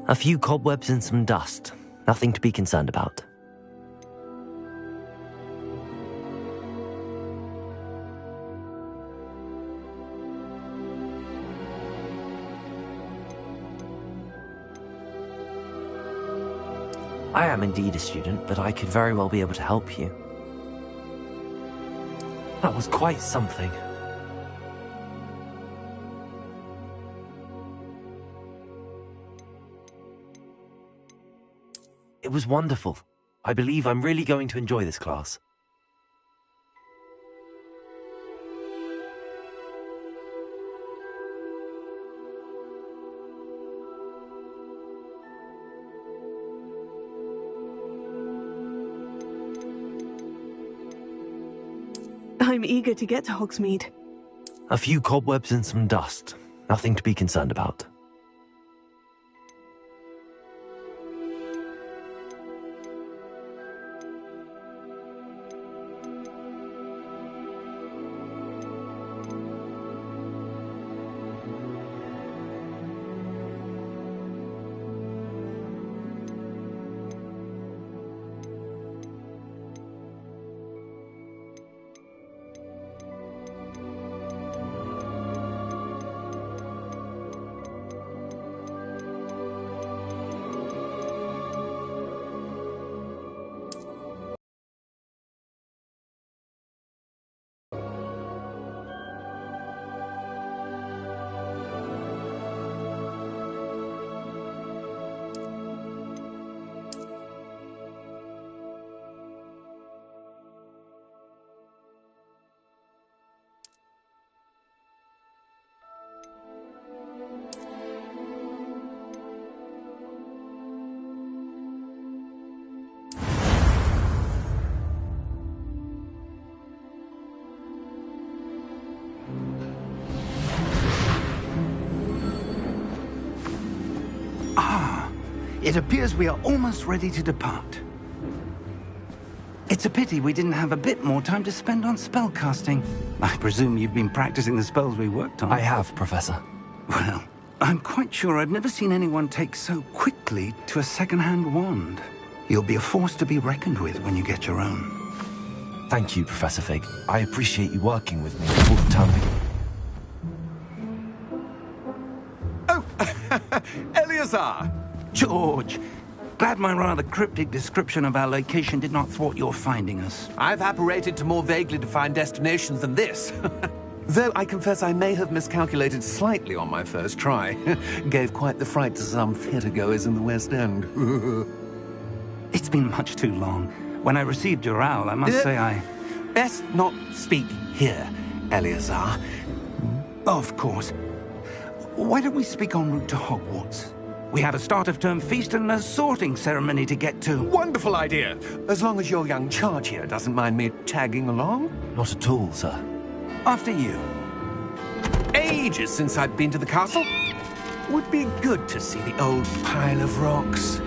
A few cobwebs and some dust. Nothing to be concerned about. I am indeed a student, but I could very well be able to help you. That was quite something. It was wonderful. I believe I'm really going to enjoy this class. I'm eager to get to Hogsmeade. A few cobwebs and some dust. Nothing to be concerned about. It appears we are almost ready to depart. It's a pity we didn't have a bit more time to spend on spellcasting. I presume you've been practicing the spells we worked on. I have, Professor. Well, I'm quite sure I've never seen anyone take so quickly to a second-hand wand. You'll be a force to be reckoned with when you get your own. Thank you, Professor Fig. I appreciate you working with me all the time. Oh, Eleazar! George, glad my rather cryptic description of our location did not thwart your finding us. I've apparated to more vaguely defined destinations than this. Though I confess I may have miscalculated slightly on my first try. Gave quite the fright to some theatre-goers in the West End. It's been much too long. When I received your owl, I must say I... Best not speak here, Eleazar. Of course. Why don't we speak en route to Hogwarts? We have a start-of-term feast and a sorting ceremony to get to. Wonderful idea! As long as your young charge here doesn't mind me tagging along. Not at all, sir. After you. Ages since I've been to the castle. Would be good to see the old pile of rocks.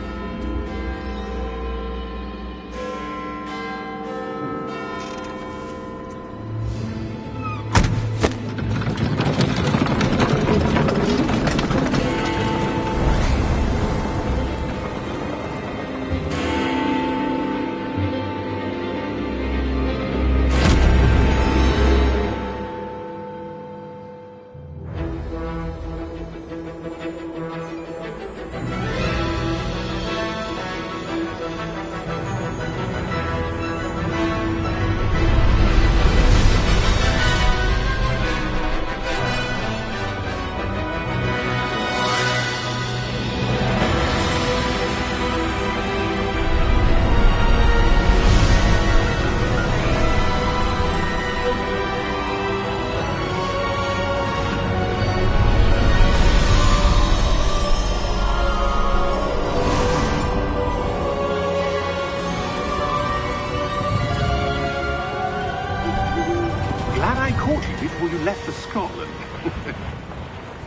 Before you left for Scotland.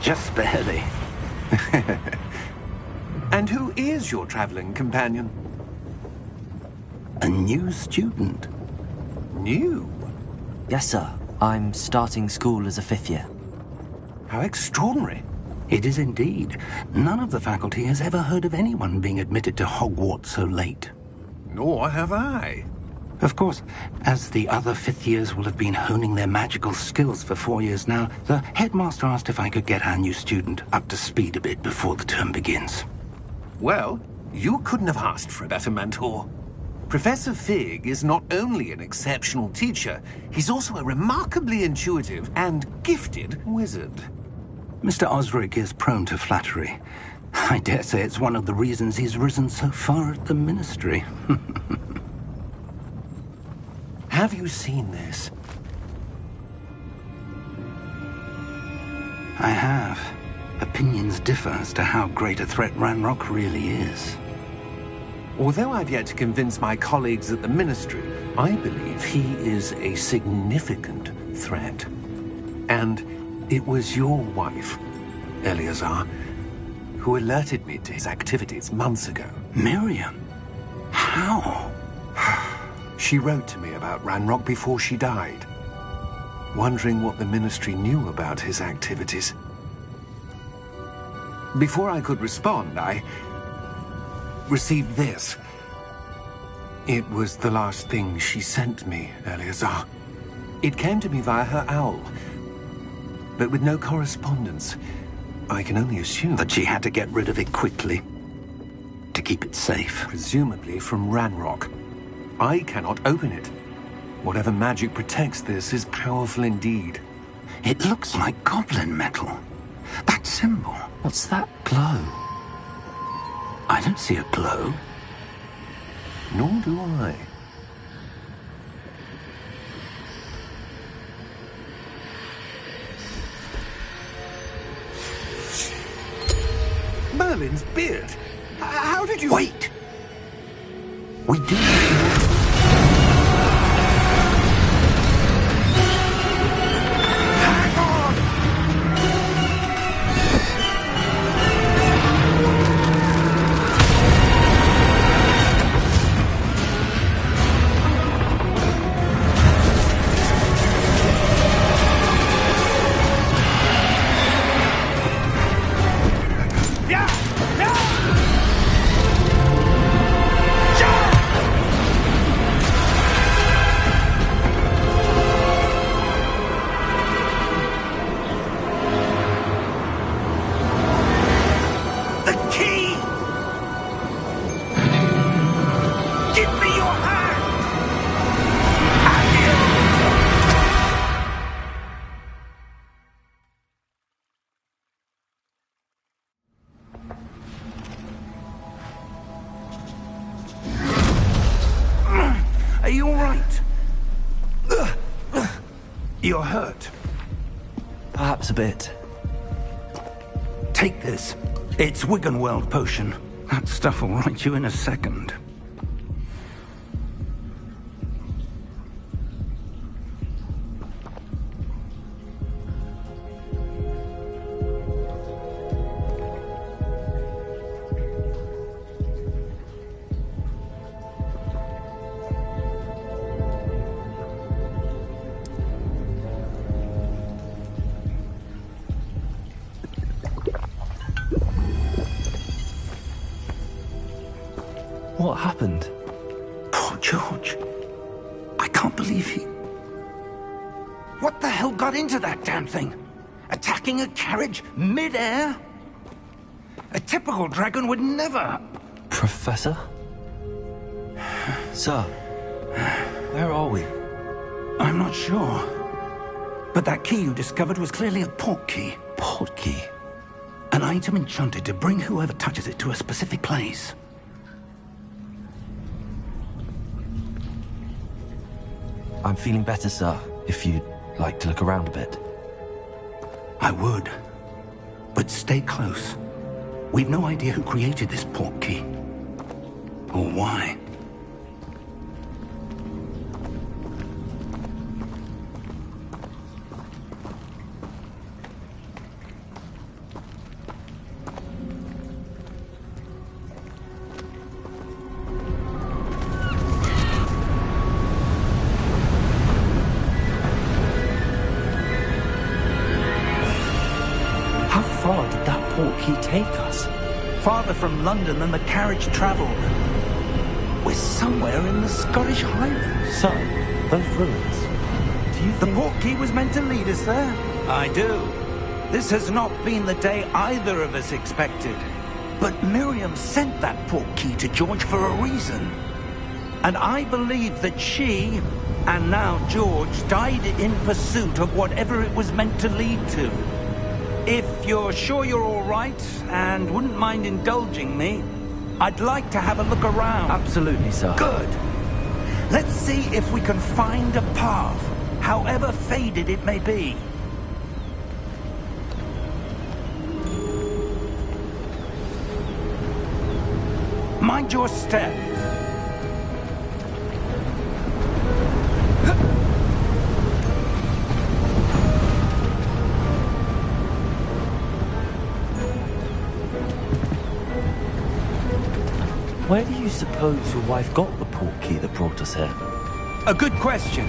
Just barely. And who is your traveling companion? A new student. New? Yes, sir. I'm starting school as a 5th year. How extraordinary. It is indeed. None of the faculty has ever heard of anyone being admitted to Hogwarts so late. Nor have I. Of course, as the other fifth years will have been honing their magical skills for 4 years now, the headmaster asked if I could get our new student up to speed a bit before the term begins. Well, you couldn't have asked for a better mentor. Professor Fig is not only an exceptional teacher, he's also a remarkably intuitive and gifted wizard. Mr. Osric is prone to flattery. I dare say it's one of the reasons he's risen so far at the Ministry. Have you seen this? I have. Opinions differ as to how great a threat Ranrock really is. Although I've yet to convince my colleagues at the Ministry, I believe he is a significant threat. And it was your wife, Eleazar, who alerted me to his activities months ago. Miriam? How? She wrote to me about Ranrock before she died, wondering what the Ministry knew about his activities. Before I could respond, I received this. It was the last thing she sent me, Eleazar. It came to me via her owl, but with no correspondence. I can only assume That she had to get rid of it quickly, to keep it safe. presumably from Ranrock. I cannot open it. Whatever magic protects this is powerful indeed. It looks like goblin metal. That symbol. What's that glow? I don't see a glow. Nor do I. Merlin's beard. How did you... Wait! We do. Hang on! Yeah! Yeah! The key! Give me your hand! Are you all right? You're hurt. Perhaps a bit. Take this. It's Wiggenweld potion. That stuff will right you in a second. What happened? Poor George. I can't believe he... What the hell got into that damn thing? Attacking a carriage mid-air? A typical dragon would never... Professor? Sir, where are we? I'm not sure. But that key you discovered was clearly a port key. Port key? An item enchanted to bring whoever touches it to a specific place. I'm feeling better, sir, if you'd like to look around a bit. I would. But stay close. We've no idea who created this port key. Or why. How far did that portkey take us? Farther from London than the carriage travelled. We're somewhere in the Scottish Highlands. So, those ruins. Do you The think... portkey was meant to lead us there? I do. This has not been the day either of us expected. But Miriam sent that portkey to George for a reason. And I believe that she, and now George, died in pursuit of whatever it was meant to lead to. If you're sure you're all right, and wouldn't mind indulging me, I'd like to have a look around. Absolutely, sir. Good. Let's see if we can find a path, however faded it may be. Mind your step. Where do you suppose your wife got the portkey that brought us here? A good question.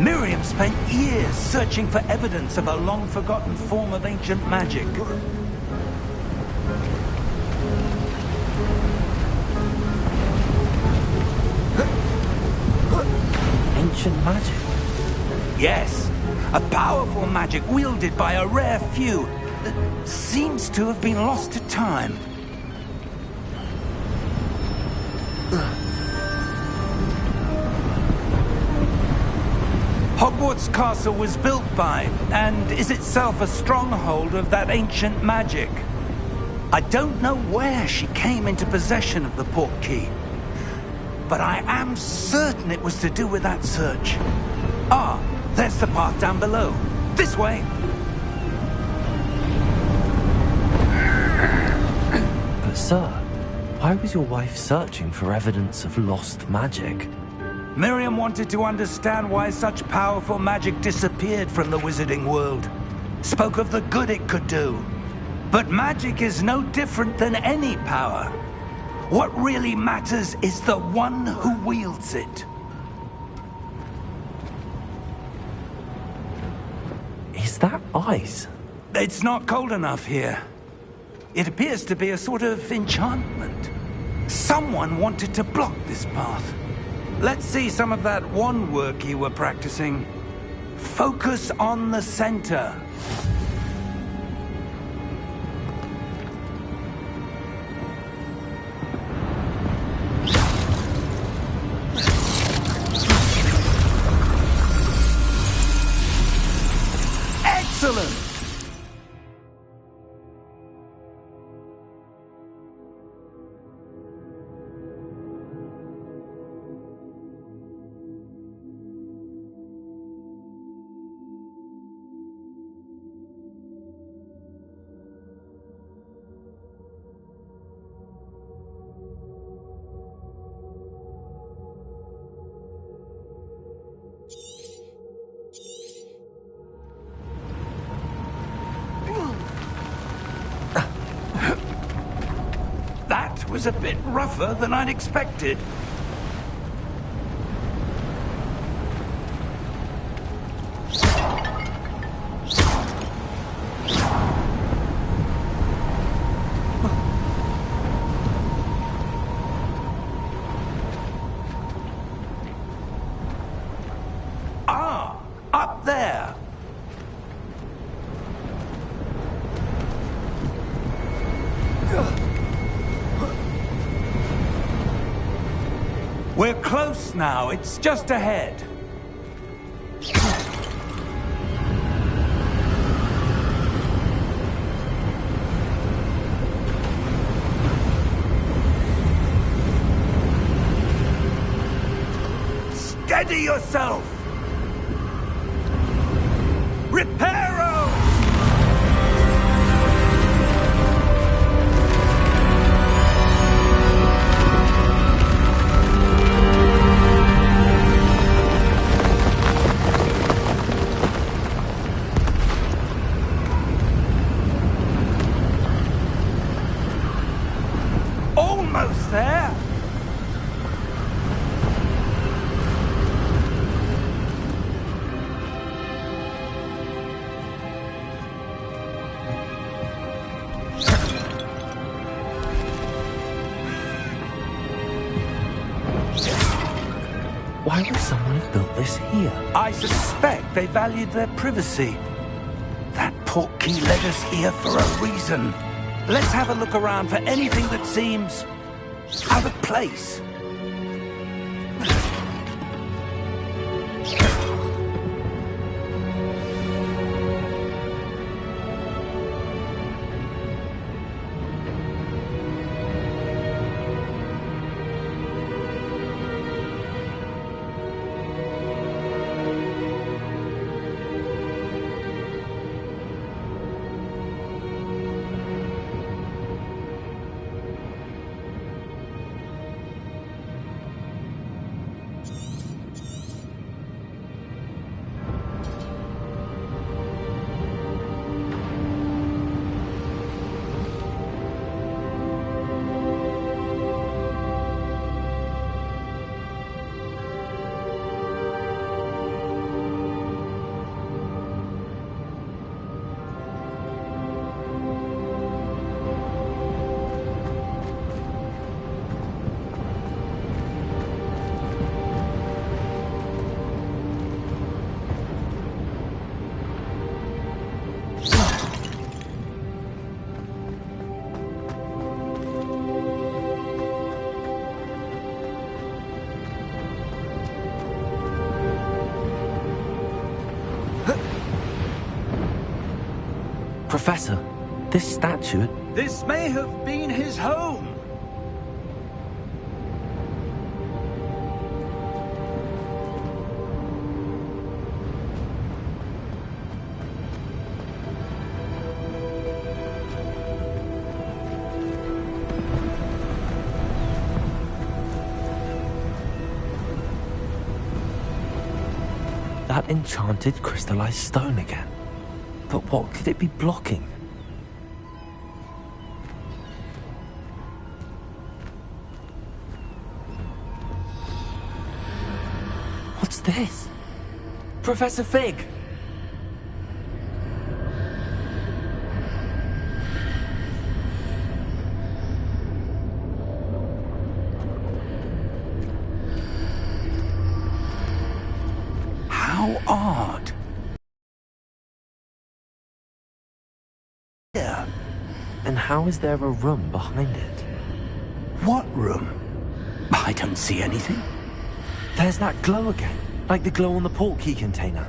Miriam spent years searching for evidence of a long-forgotten form of ancient magic. Ancient magic? Yes, a powerful magic wielded by a rare few that seems to have been lost to time. Hogwarts Castle was built by, and is itself a stronghold of that ancient magic. I don't know where she came into possession of the portkey, but I am certain it was to do with that search. Ah, there's the path down below. This way. But sir, why was your wife searching for evidence of lost magic? Miriam wanted to understand why such powerful magic disappeared from the wizarding world. Spoke of the good it could do. But magic is no different than any power. What really matters is the one who wields it. Is that ice? It's not cold enough here. It appears to be a sort of enchantment. Someone wanted to block this path. Let's see some of that wand work you were practicing. Focus on the center. Excellent! That was a bit rougher than I'd expected. Ah, up there. We're close now. It's just ahead. Steady yourself! Reparo! Almost there! Why would someone have built this here? I suspect they valued their privacy. That portkey led us here for a reason. Let's have a look around for anything that seems out of place. Professor, this statue... This may have been his home. That enchanted crystallized stone again. But what could it be blocking? What's this? Professor Fig! How odd. Yeah. And how is there a room behind it? What room? I don't see anything. There's that glow again, like the glow on the portkey container.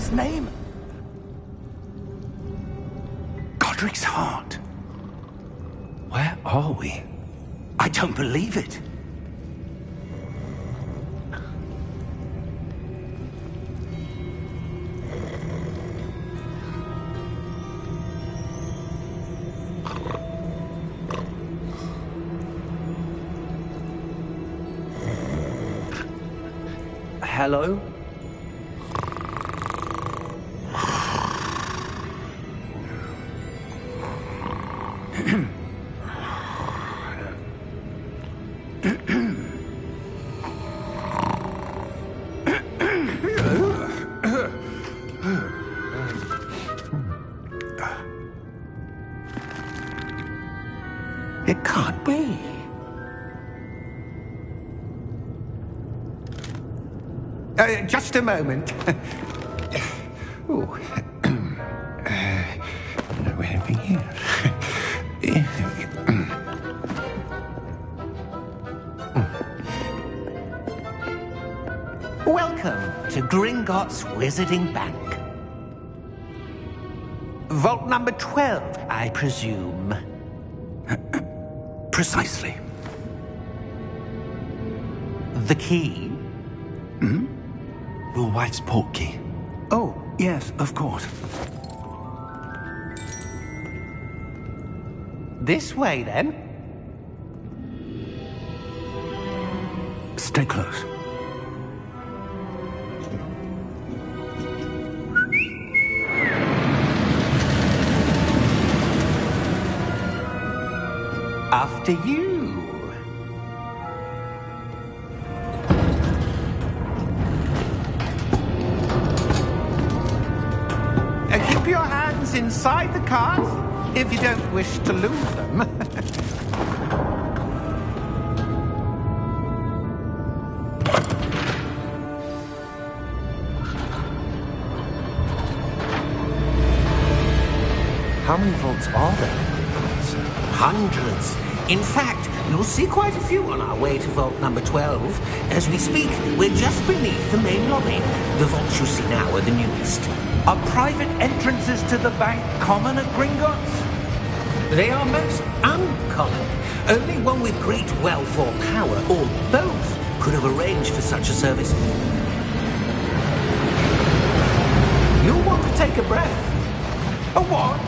Name? Godric's heart. Where are we? I don't believe it. Hello? It can't be. Just a moment. Oh. Where are we here? Welcome to Gringotts Wizarding Bank. Vault number 12, I presume. Precisely. The key? Your wife's portkey. Oh, yes, of course. This way, then. Stay close. After you. Keep your hands inside the cart if you don't wish to lose them. How many vaults are there? Hundreds. In fact, you'll see quite a few on our way to vault number 12. As we speak, we're just beneath the main lobby. The vaults you see now are the newest. Are private entrances to the bank common at Gringotts? They are most uncommon. Only one with great wealth or power, or both, could have arranged for such a service. You'll want to take a breath. A what?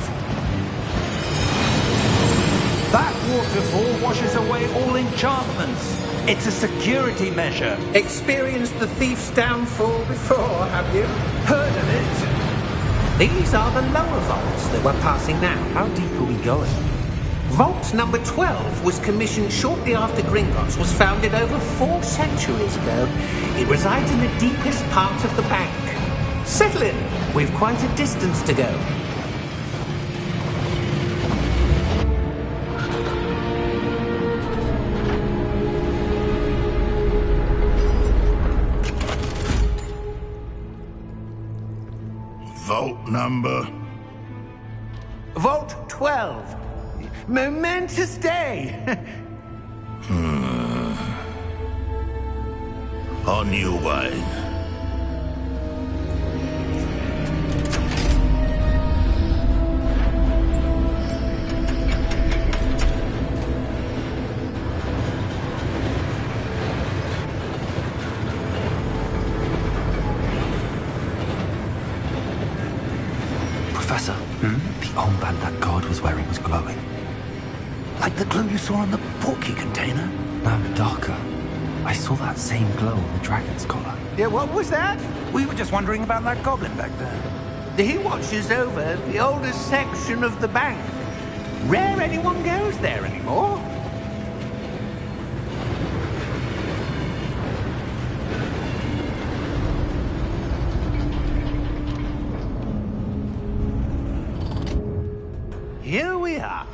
That waterfall washes away all enchantments. It's a security measure. Experienced the thief's downfall before, have you? Heard of it? These are the lower vaults that we're passing now. How deep are we going? Vault number 12 was commissioned shortly after Gringotts was founded over 4 centuries ago. It resides in the deepest part of the bank. Settle in. We've quite a distance to go. Vault number? Vault 12. Momentous day. On you, wine. Professor, the armband that guard was wearing was glowing. Like the glow you saw on the portkey container? No, darker. I saw that same glow on the dragon's collar. Yeah, what was that? We were just wondering about that goblin back there. He watches over the oldest section of the bank. Rare anyone goes there anymore. Here we are.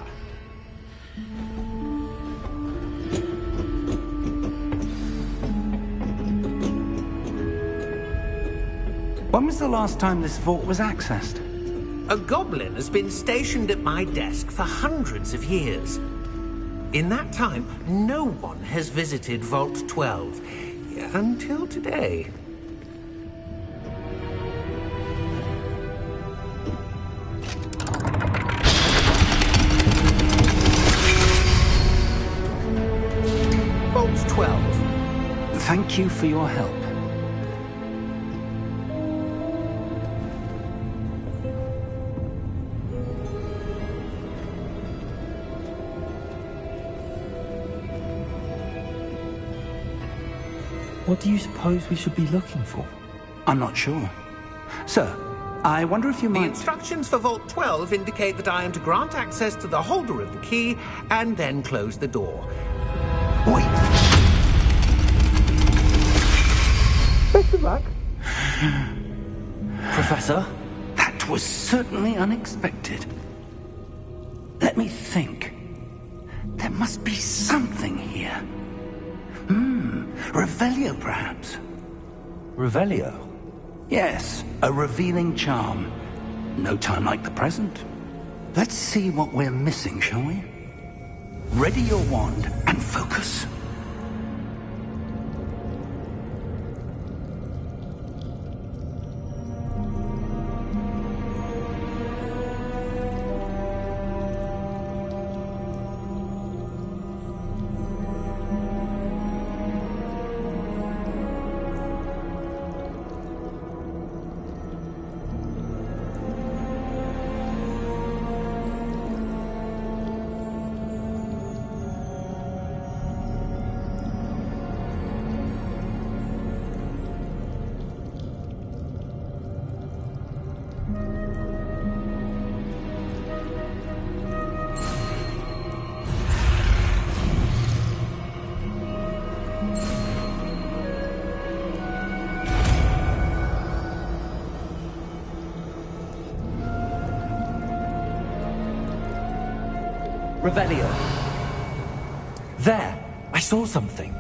When was the last time this vault was accessed? A goblin has been stationed at my desk for hundreds of years. In that time, no one has visited Vault 12 until today. Vault 12. Thank you for your help. What do you suppose we should be looking for? I'm not sure. Sir, I wonder if you The might... instructions for Vault 12 indicate that I am to grant access to the holder of the key and then close the door. Wait! Best of luck. Professor? That was certainly unexpected. Let me think. There must be something here. Revelio, perhaps? Revelio? Yes, a revealing charm. No time like the present. Let's see what we're missing, shall we? Ready your wand and focus. Revelio. There! I saw something.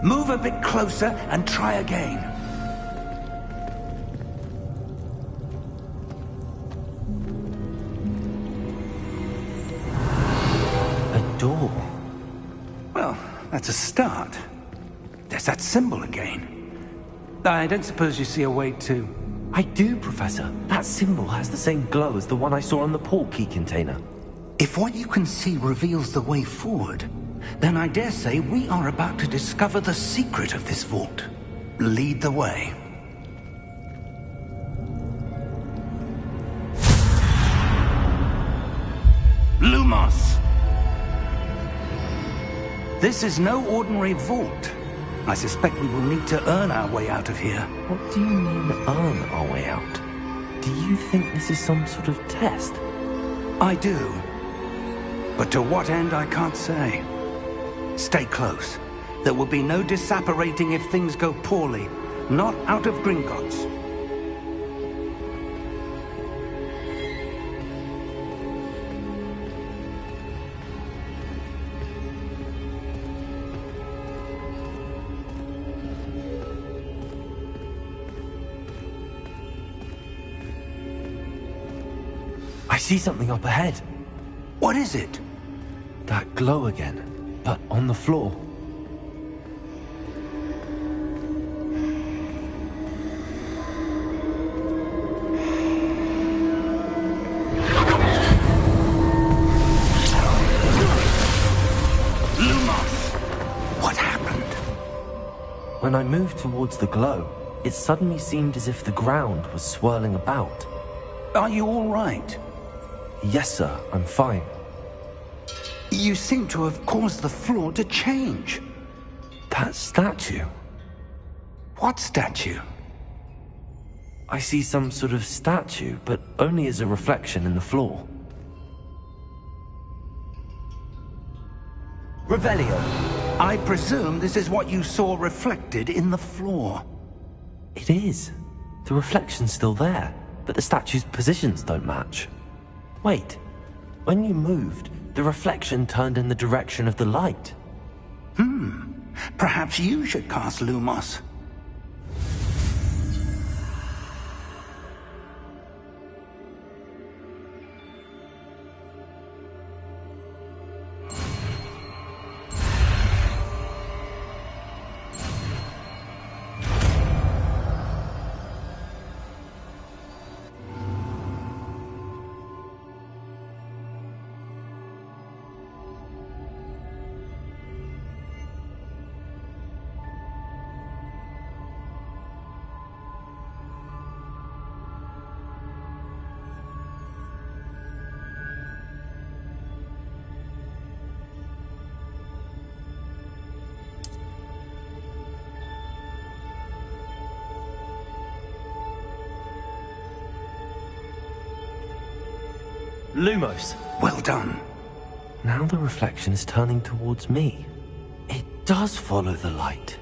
Move a bit closer and try again. A door. Well, that's a start. There's that symbol again. I don't suppose you see a way to... I do, Professor. That symbol has the same glow as the one I saw on the port key container. If what you can see reveals the way forward, then I dare say we are about to discover the secret of this vault. Lead the way. Lumos! This is no ordinary vault. I suspect we will need to earn our way out of here. What do you mean, earn our way out? Do you think this is some sort of test? I do. But to what end, I can't say. Stay close. There will be no disapparating if things go poorly. Not out of Gringotts. I see something up ahead. What is it? That glow again, but on the floor. Lumos! What happened? When I moved towards the glow, it suddenly seemed as if the ground was swirling about. Are you all right? Yes, sir, I'm fine. You seem to have caused the floor to change. That statue. What statue? I see some sort of statue, but only as a reflection in the floor. Revelio. I presume this is what you saw reflected in the floor. It is. The reflection's still there, but the statue's positions don't match. Wait. When you moved, the reflection turned in the direction of the light. Perhaps you should cast Lumos. Lumos. Well done. Now the reflection is turning towards me. It does follow the light.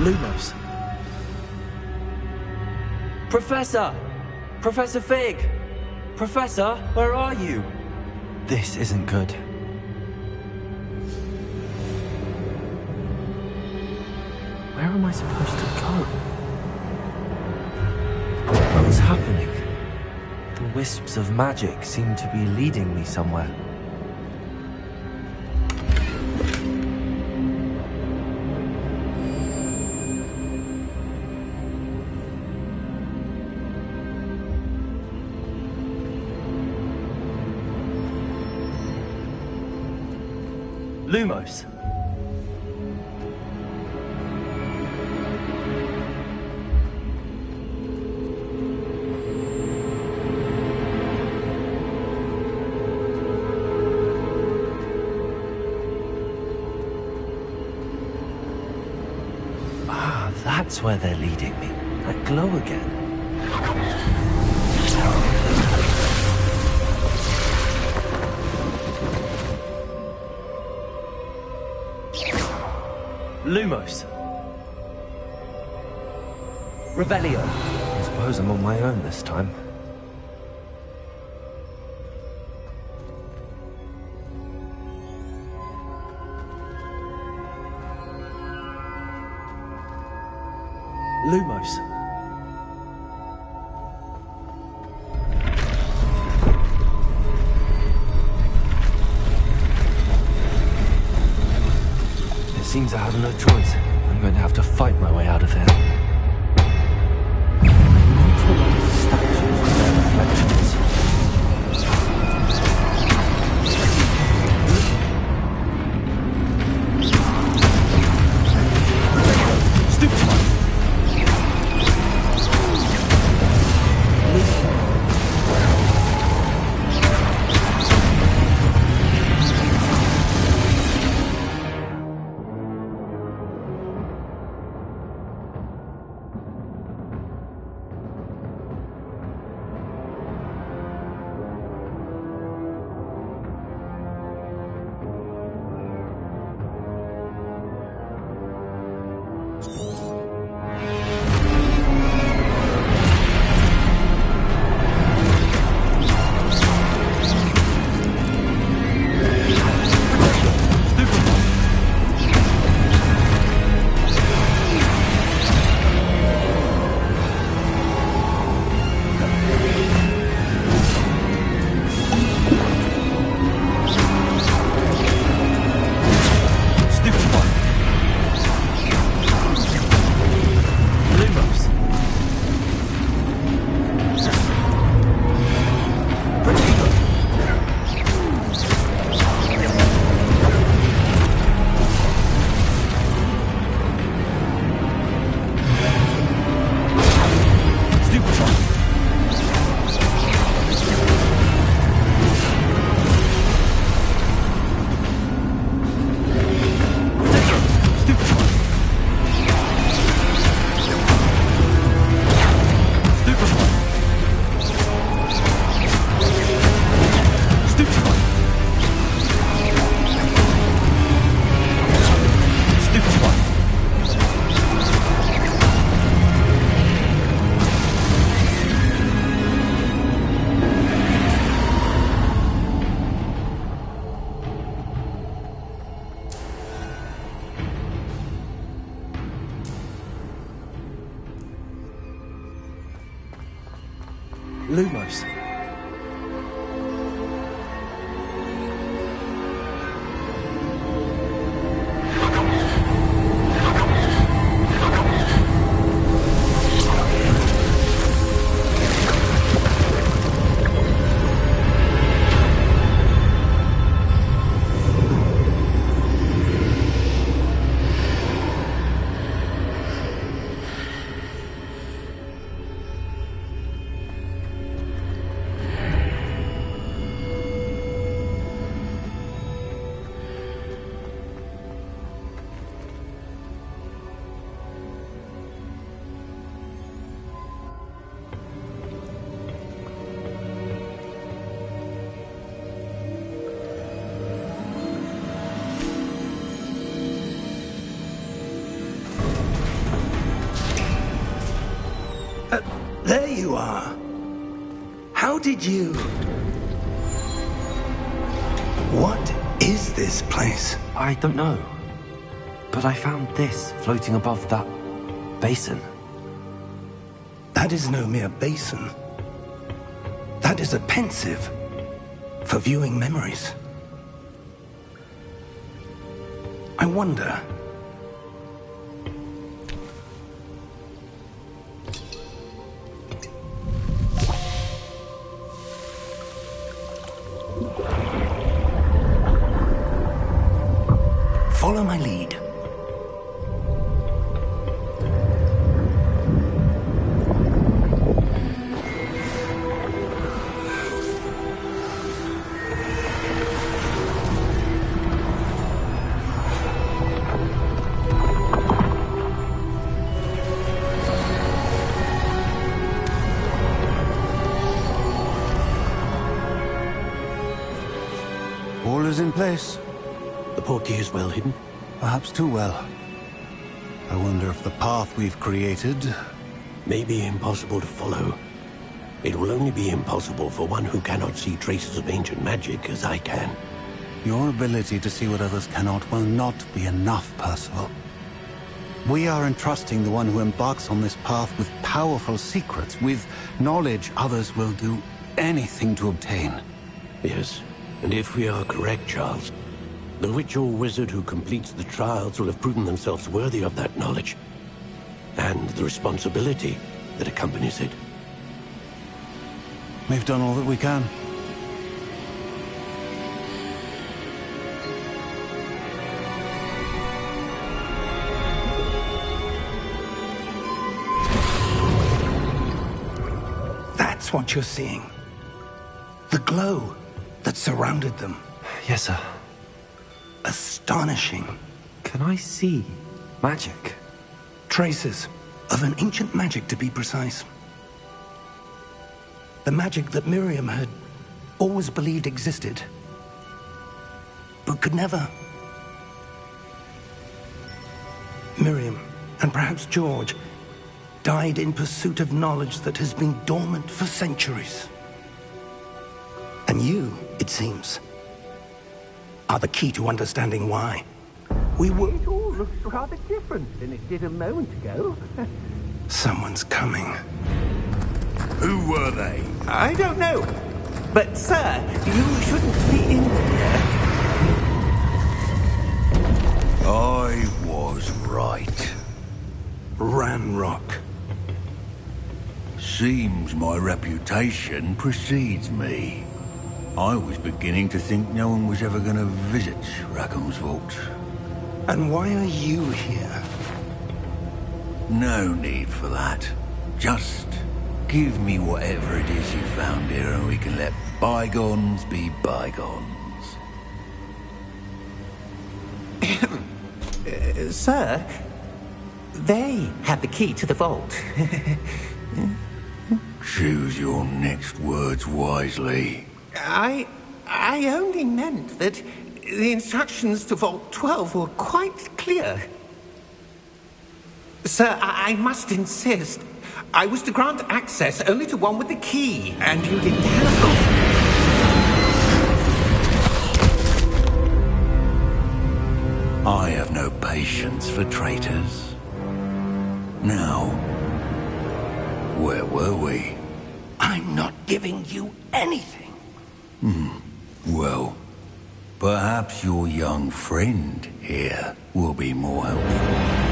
Lumos. Professor! Professor Fig! Professor, where are you? This isn't good. Where am I supposed to go? What's happening? The wisps of magic seem to be leading me somewhere. Lumos. Ah, that's where they're leading me. That glow again. Lumos. Revelio. I suppose I'm on my own this time. Lumos. It seems I have no choice. I'm going to have to fight my way out of here. I need to avoid the statues with their reflections. Stupid one! Lumos. There you are. How did you... What is this place? I don't know. But I found this floating above that basin. That is no mere basin. That is a pensive for viewing memories. I wonder... Follow my lead. All is in place. The portkey is well hidden. Perhaps too well. I wonder if the path we've created... May be impossible to follow. It will only be impossible for one who cannot see traces of ancient magic as I can. Your ability to see what others cannot will not be enough, Percival. We are entrusting the one who embarks on this path with powerful secrets, with knowledge others will do anything to obtain. Yes, and if we are correct, Charles, the witch or wizard who completes the trials will have proven themselves worthy of that knowledge, and the responsibility that accompanies it. We've done all that we can. That's what you're seeing. The glow that surrounded them. Yes, sir. Astonishing. Can I see magic? Traces of an ancient magic, to be precise. The magic that Miriam had always believed existed, but could never. Miriam, and perhaps George, died in pursuit of knowledge that has been dormant for centuries. And you, it seems, are the key to understanding why. We were... It all looks rather different than it did a moment ago. Someone's coming. Who were they? I don't know. But, sir, you shouldn't be in here. I was right. Ranrock. Seems my reputation precedes me. I was beginning to think no one was ever going to visit Rackham's vault. And why are you here? No need for that. Just give me whatever it is you found here and we can let bygones be bygones. Sir, they have the key to the vault. Choose your next words wisely. I only meant that the instructions to Vault 12 were quite clear. Sir, I must insist. I was to grant access only to one with the key, and you didn't have I have no patience for traitors. Now, where were we? I'm not giving you anything. Well, perhaps your young friend here will be more helpful.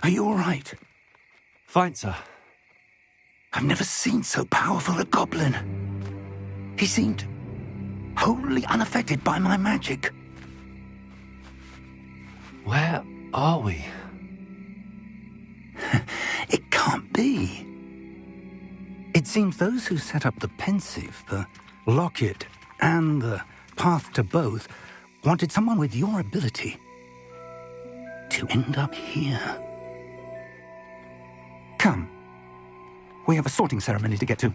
Are you all right? Fine, sir. I've never seen so powerful a goblin. He seemed wholly unaffected by my magic. Where are we? It can't be. It seems those who set up the pensive, the locket, and the path to both wanted someone with your ability to end up here. Come. We have a sorting ceremony to get to.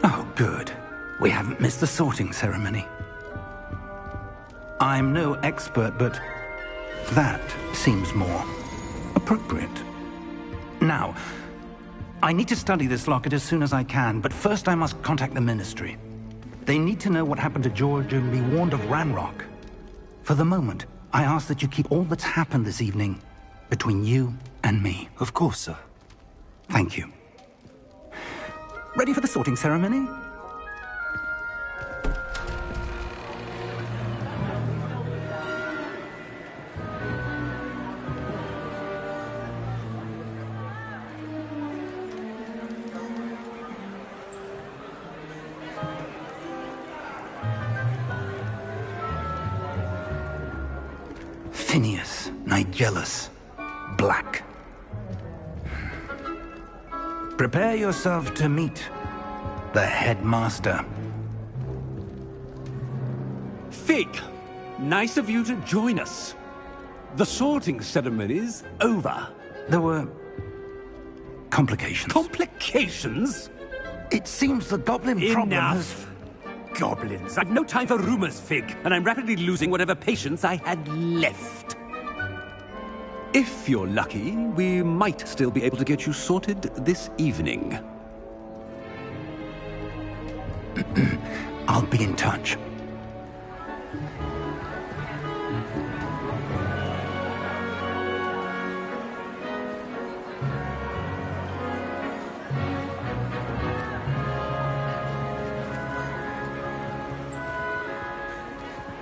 Oh, good. We haven't missed the sorting ceremony. I'm no expert, but that seems more appropriate. Now, I need to study this locket as soon as I can, but first I must contact the Ministry. They need to know what happened to George and be warned of Ranrock. For the moment, I ask that you keep all that's happened this evening between you and me. Of course, sir. Thank you. Ready for the sorting ceremony? Phineas, Nigellus, Black. Prepare yourself to meet the headmaster. Fig, nice of you to join us. The sorting ceremony's over. There were complications. Complications? It seems the goblin problem has... Enough! Goblins. I've no time for rumors, Fig, and I'm rapidly losing whatever patience I had left. If you're lucky, we might still be able to get you sorted this evening. I'll be in touch.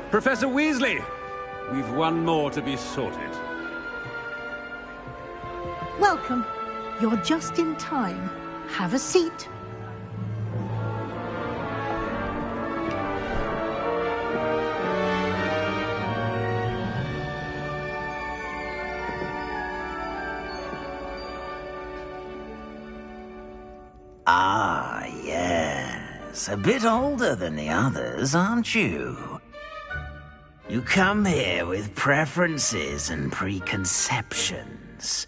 Professor Weasley, we've one more to be sorted. Welcome. You're just in time. Have a seat. Ah, yes. A bit older than the others, aren't you? You come here with preferences and preconceptions.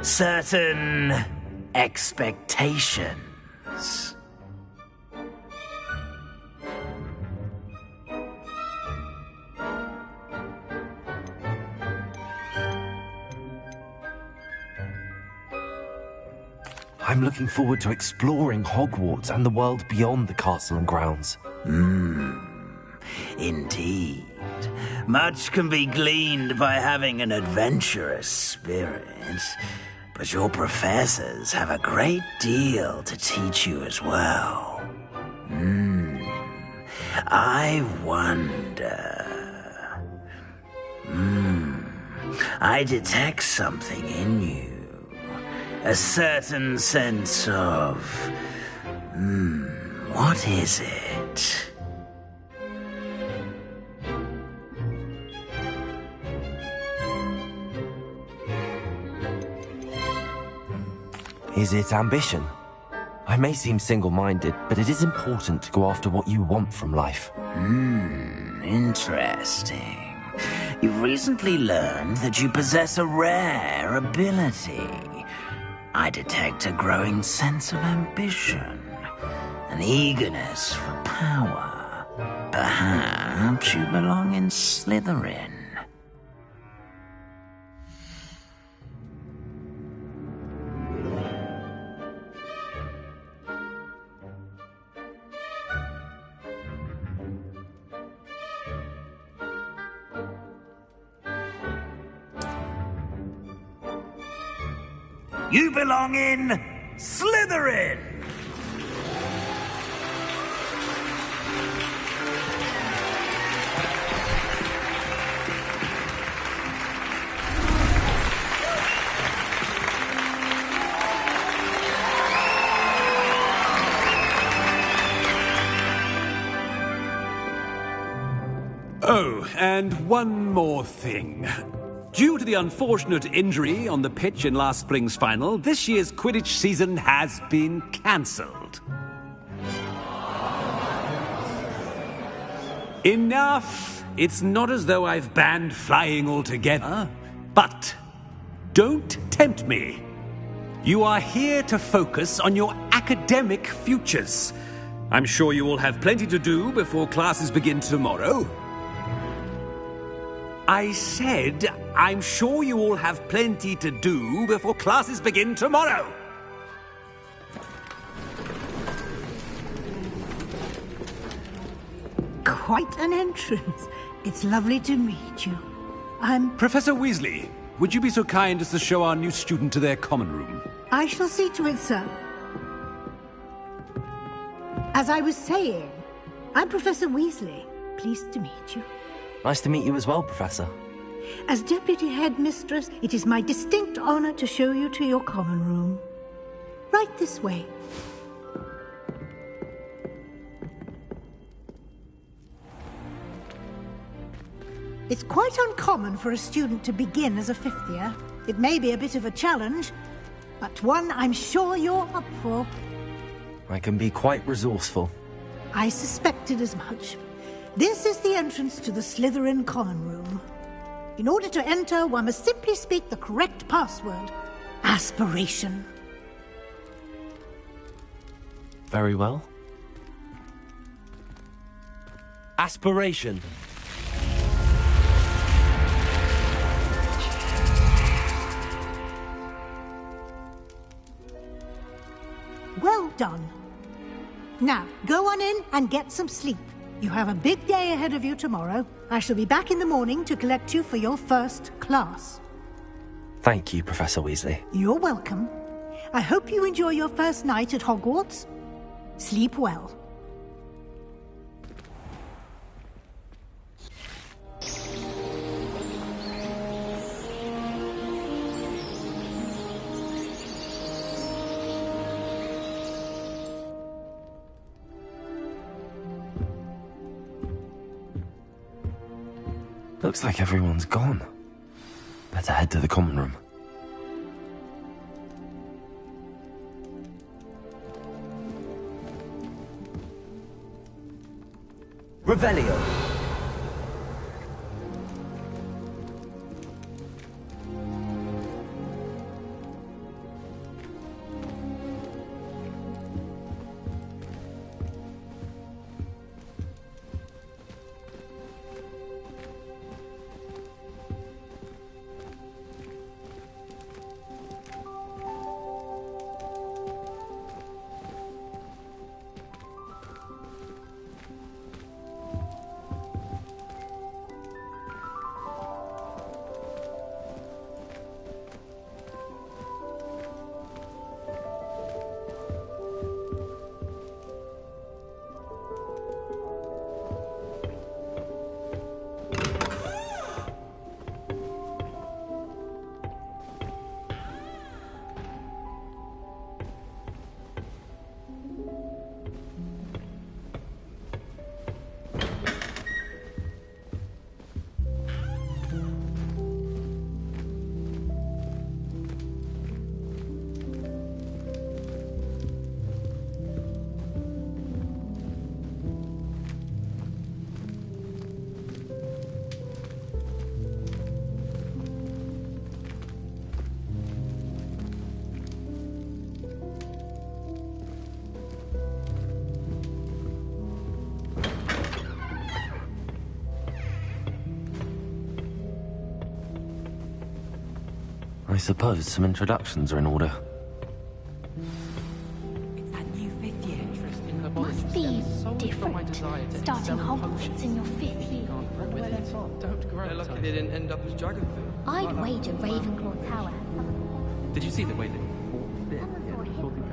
Certain expectations. I'm looking forward to exploring Hogwarts and the world beyond the castle and grounds. Indeed. Much can be gleaned by having an adventurous spirit, but your professors have a great deal to teach you as well. I wonder... I detect something in you. A certain sense of... what is it? Is it ambition? I may seem single-minded, but it is important to go after what you want from life. Interesting. You've recently learned that you possess a rare ability. I detect a growing sense of ambition, an eagerness for power. Perhaps you belong in Slytherin. You belong in Slytherin! Oh, and one more thing. Due to the unfortunate injury on the pitch in last spring's final, this year's Quidditch season has been cancelled. Enough! It's not as though I've banned flying altogether, but don't tempt me. You are here to focus on your academic futures. I'm sure you all have plenty to do before classes begin tomorrow. I said, I'm sure you all have plenty to do before classes begin tomorrow. Quite an entrance. It's lovely to meet you. I'm... Professor Weasley, would you be so kind as to show our new student to their common room? I shall see to it, sir. As I was saying, I'm Professor Weasley. Pleased to meet you. Nice to meet you as well, Professor. As Deputy Headmistress, it is my distinct honor to show you to your common room. Right this way. It's quite uncommon for a student to begin as a fifth year. It may be a bit of a challenge, but one I'm sure you're up for. I can be quite resourceful. I suspected as much. This is the entrance to the Slytherin common room. In order to enter, one must simply speak the correct password. Aspiration. Very well. Aspiration. Well done. Now, go on in and get some sleep. You have a big day ahead of you tomorrow. I shall be back in the morning to collect you for your first class. Thank you, Professor Weasley. You're welcome. I hope you enjoy your first night at Hogwarts. Sleep well. Looks like everyone's gone. Better head to the common room. Revelio. suppose some introductions are in order. It's that new 5th year. Must be different. Starting Hogwarts in your 5th year. They're lucky they didn't end up as dragonfly. I'd wager Ravenclaw Tower. Did you see the way they...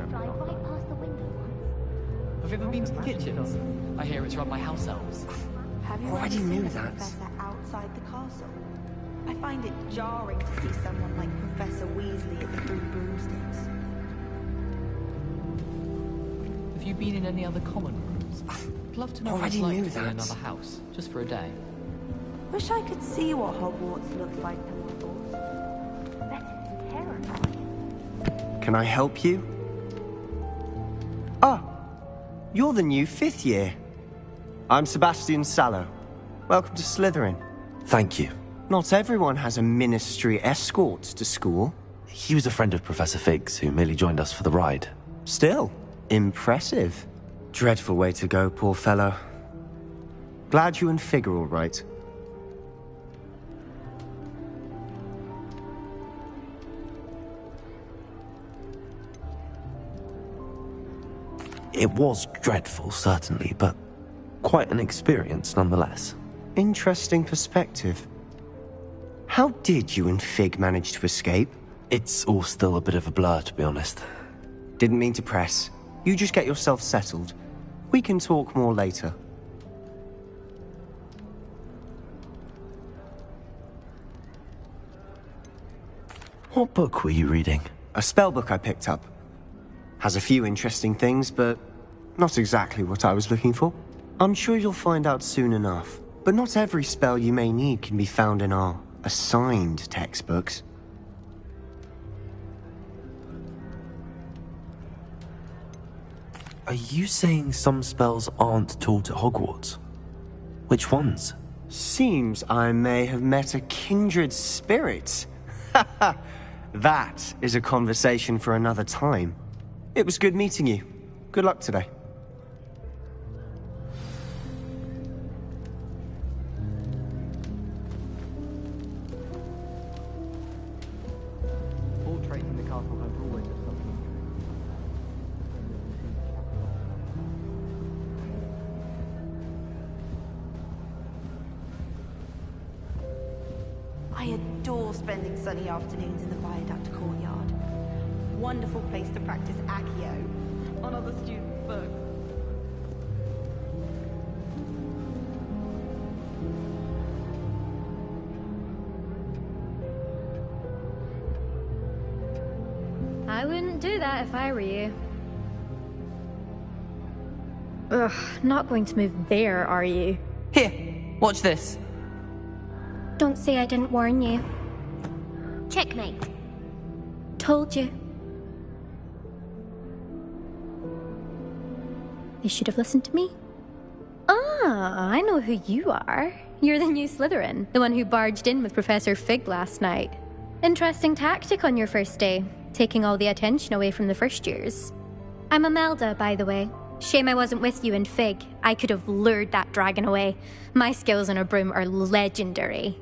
Drive right past the window once. Have you ever been to the kitchens? I hear it's run by house elves. Have you Already ever knew seen a that. professor outside the castle? I find it jarring to see someone like Professor Weasley at the Three Broomsticks. Have you been in any other common rooms? I'd love to know what it's Already like knew to be in that. another house, just for a day. Wish I could see what Hogwarts looks like to mortals. Bet it's terrifying. Can I help you? Ah, you're the new 5th year. I'm Sebastian Sallow. Welcome to Slytherin. Thank you. Not everyone has a ministry escort to school. He was a friend of Professor Fig's who merely joined us for the ride. Still, impressive. Dreadful way to go, poor fellow. Glad you and Fig are all right. It was dreadful, certainly, but quite an experience nonetheless. Interesting perspective. How did you and Fig manage to escape? It's all still a bit of a blur, to be honest. Didn't mean to press. You just get yourself settled. We can talk more later. What book were you reading? A spell book I picked up. Has a few interesting things, but not exactly what I was looking for. I'm sure you'll find out soon enough. But not every spell you may need can be found in our assigned textbooks. Are you saying some spells aren't taught at Hogwarts? Which ones? Seems I may have met a kindred spirit. That is a conversation for another time. It was good meeting you. Good luck today. Portraiting the castle has always just something. I adore spending sunny afternoons in the Viaduct courtyard. Wonderful place to practice Accio on other students' books. I wouldn't do that if I were you. Ugh, not going to move there, are you? Here, watch this. Don't say I didn't warn you. Checkmate. Told you. You should have listened to me. Ah, I know who you are. You're the new Slytherin, the one who barged in with Professor Fig last night. Interesting tactic on your first day, taking all the attention away from the first years. I'm Imelda, by the way. Shame I wasn't with you in Fig. I could have lured that dragon away. My skills on a broom are legendary.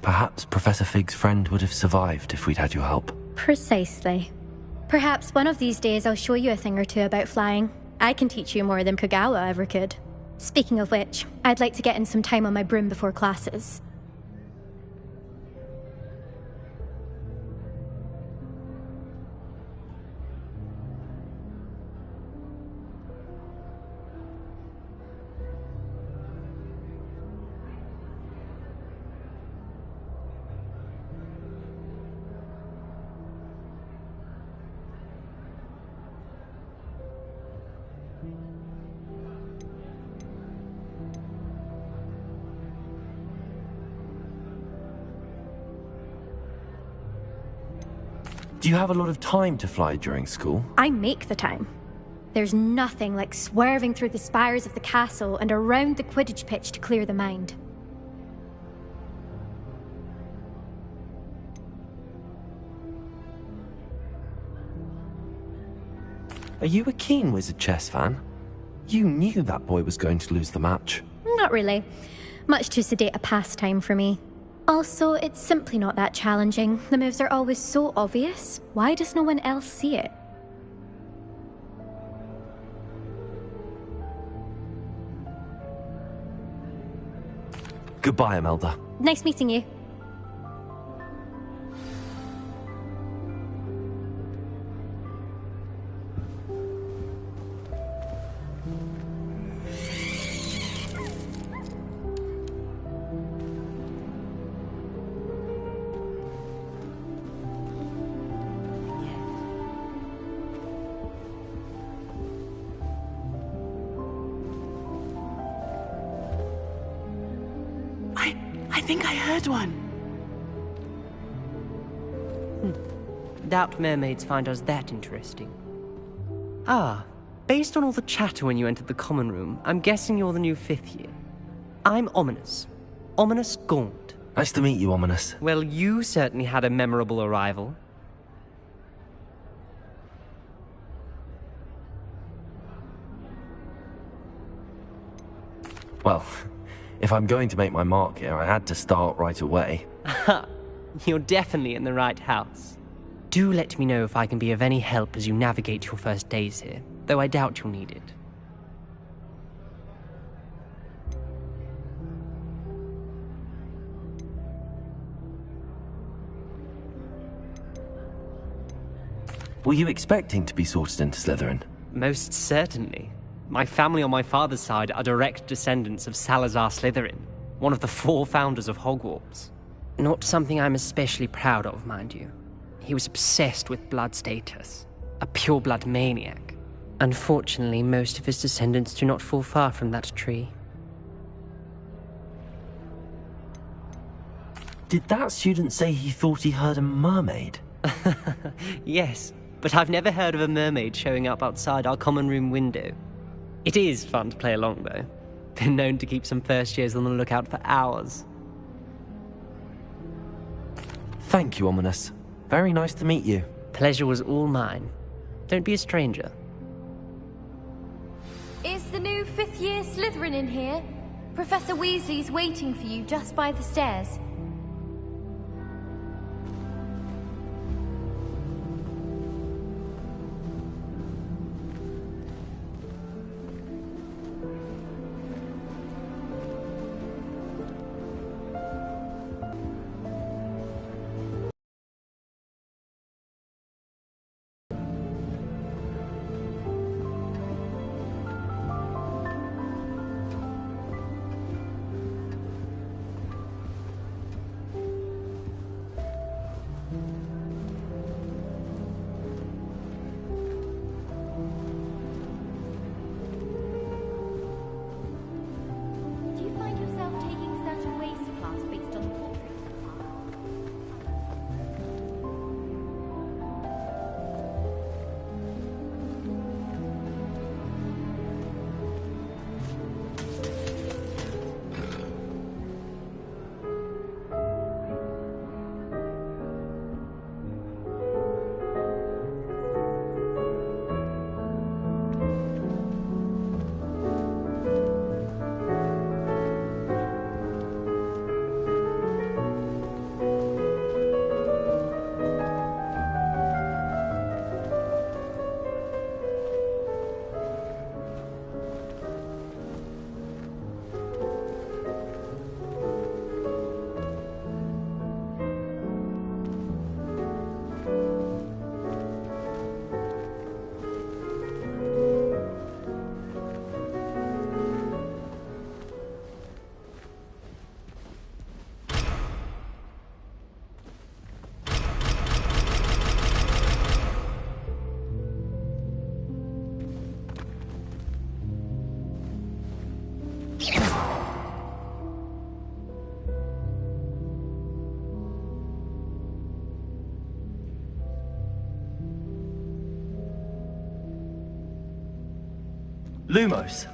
Perhaps Professor Fig's friend would have survived if we'd had your help. Precisely. Perhaps one of these days I'll show you a thing or two about flying. I can teach you more than Kagawa ever could. Speaking of which, I'd like to get in some time on my broom before classes. Do you have a lot of time to fly during school? I make the time. There's nothing like swerving through the spires of the castle and around the Quidditch pitch to clear the mind. Are you a keen Wizard chess fan? You knew that boy was going to lose the match. Not really. Much too sedate a pastime for me. Also, it's simply not that challenging. The moves are always so obvious. Why does no one else see it? Goodbye, Imelda. Nice meeting you. I think I heard one. Doubt mermaids find us that interesting. Ah, based on all the chatter when you entered the common room, I'm guessing you're the new 5th year. I'm Ominous. Ominous Gaunt. Nice to meet you, Ominous. Well, you certainly had a memorable arrival. Well, if I'm going to make my mark here, I had to start right away. Ha! You're definitely in the right house. Do let me know if I can be of any help as you navigate your first days here, though I doubt you'll need it. Were you expecting to be sorted into Slytherin? Most certainly. My family on my father's side are direct descendants of Salazar Slytherin, one of the 4 founders of Hogwarts. Not something I'm especially proud of, mind you. He was obsessed with blood status, a pure-blood maniac. Unfortunately, most of his descendants do not fall far from that tree. Did that student say he thought he heard a mermaid? Yes, but I've never heard of a mermaid showing up outside our common room window. It is fun to play along, though. Been known to keep some first years on the lookout for hours. Thank you, Ominous. Very nice to meet you. Pleasure was all mine. Don't be a stranger. Is the new 5th year Slytherin in here? Professor Weasley's waiting for you just by the stairs. Do you find yourself taking certain ways to class based on the portrait? Lumos.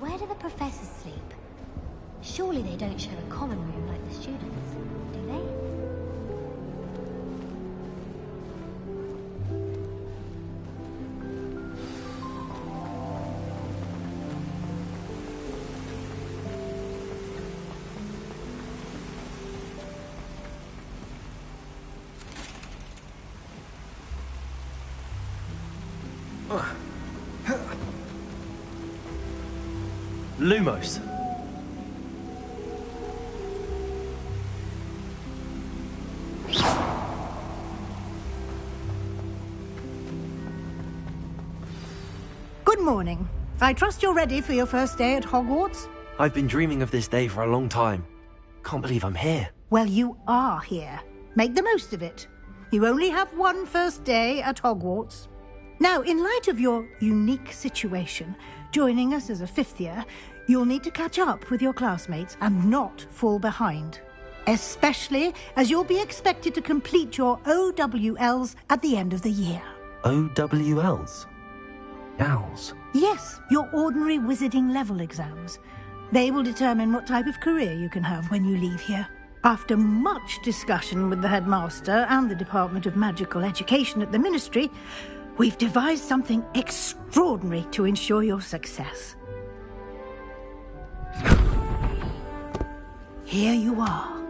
Where do the professors sleep? Surely they don't share a common room like the students, do they? Lumos. Good morning. I trust you're ready for your first day at Hogwarts? I've been dreaming of this day for a long time. Can't believe I'm here. Well, you are here. Make the most of it. You only have one first day at Hogwarts. Now, in light of your unique situation, joining us as a fifth year, you'll need to catch up with your classmates and not fall behind. Especially as you'll be expected to complete your OWLs at the end of the year. OWLs? Owls? Yes, your ordinary wizarding level exams. They will determine what type of career you can have when you leave here. After much discussion with the headmaster and the Department of Magical Education at the Ministry, we've devised something extraordinary to ensure your success. Here you are.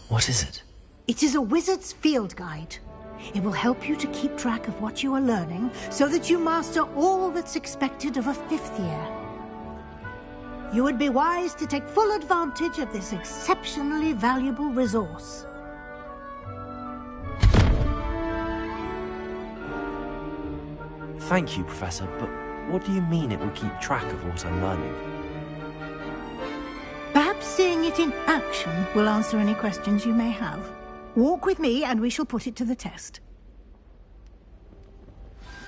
What is it? It is a wizard's field guide. It will help you to keep track of what you are learning so that you master all that's expected of a fifth year. You would be wise to take full advantage of this exceptionally valuable resource. Thank you, Professor, but what do you mean it will keep track of what I'm learning? Perhaps seeing it in action will answer any questions you may have. Walk with me and we shall put it to the test.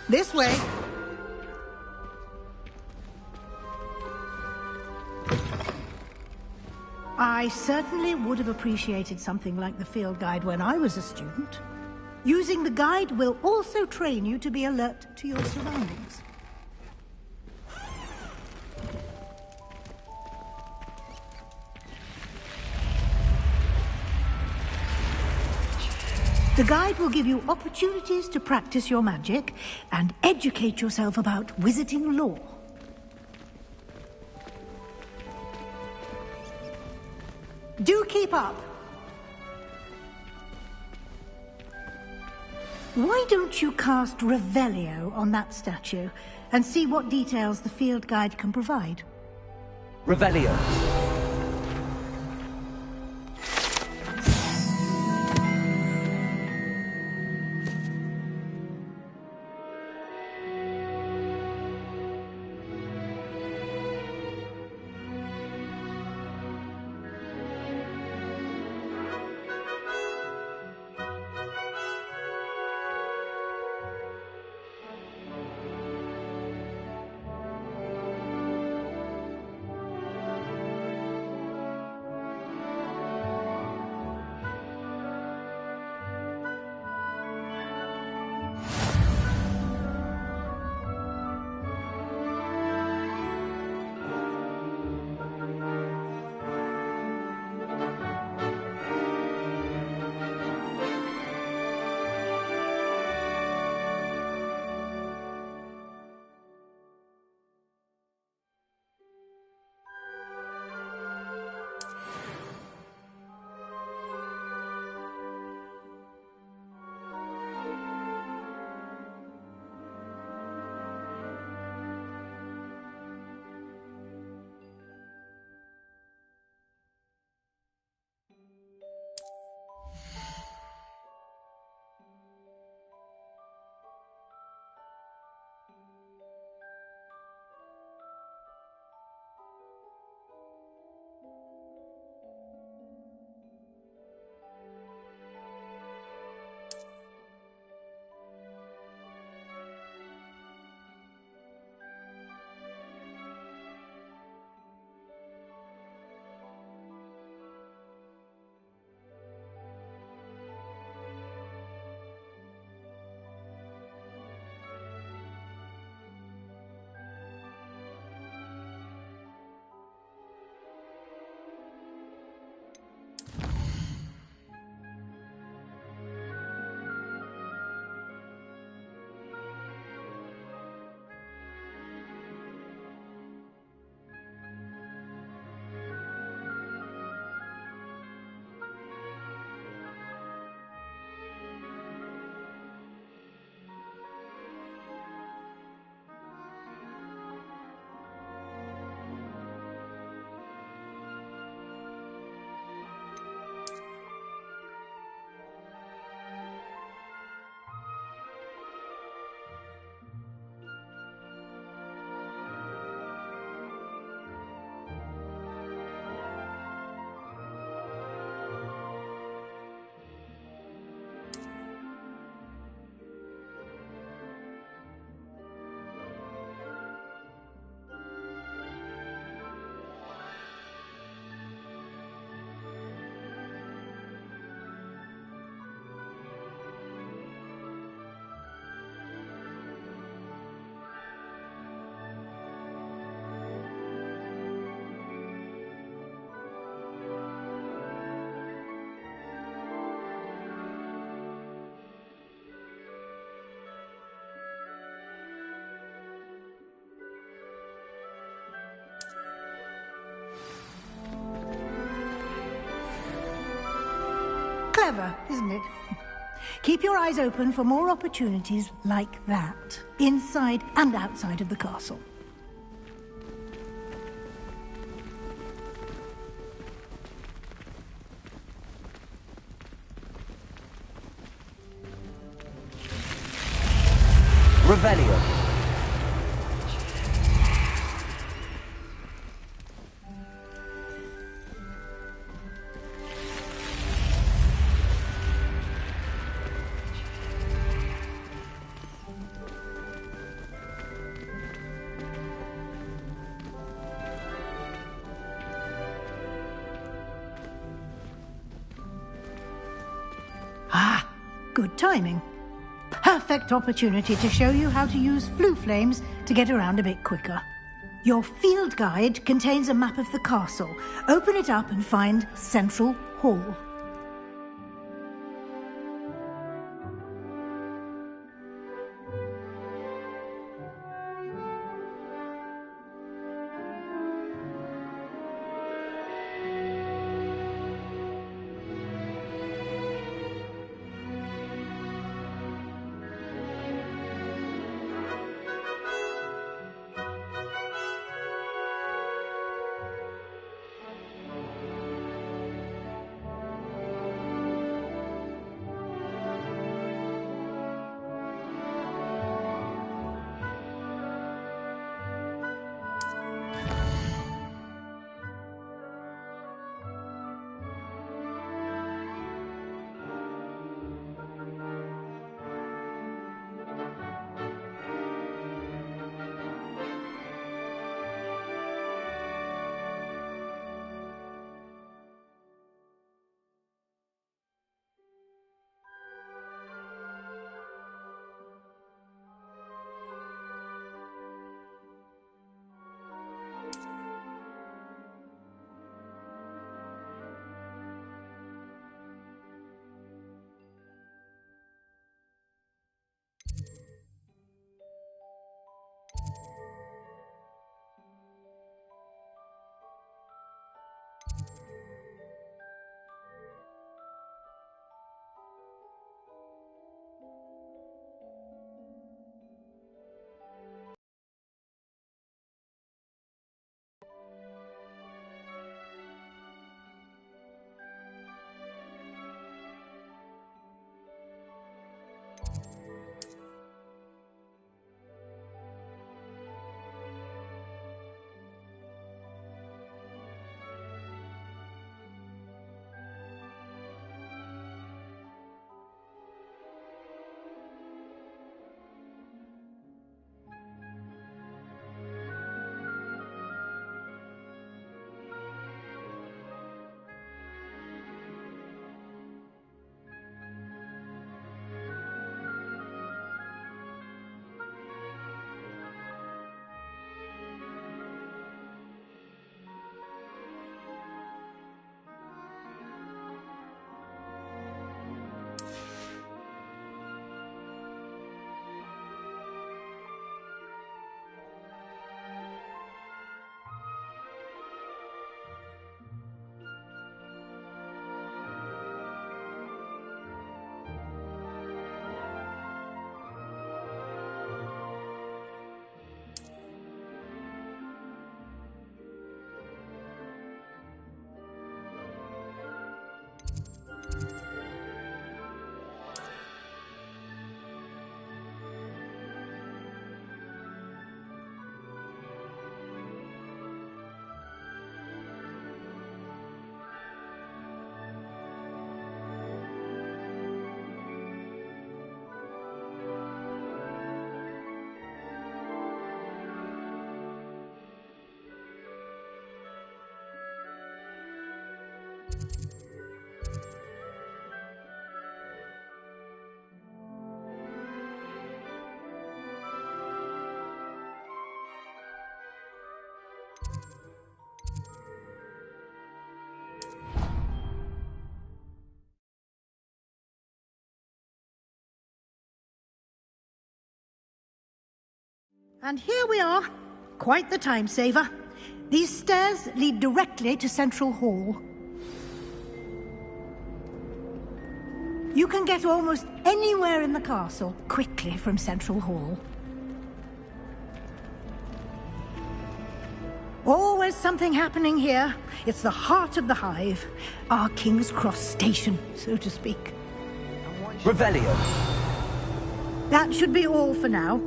This way. I certainly would have appreciated something like the field guide when I was a student. Using the guide will also train you to be alert to your surroundings. The guide will give you opportunities to practice your magic and educate yourself about wizarding lore. Do keep up. Why don't you cast Revelio on that statue and see what details the field guide can provide? Revelio. Clever, isn't it? Keep your eyes open for more opportunities like that, inside and outside of the castle. Revelio. Ah, good timing. Perfect opportunity to show you how to use flue flames to get around a bit quicker. Your field guide contains a map of the castle. Open it up and find Central Hall. And here we are. Quite the time saver. These stairs lead directly to Central Hall. You can get almost anywhere in the castle quickly from Central Hall. Always something happening here. It's the heart of the hive. Our King's Cross station, so to speak. Revelio. That should be all for now.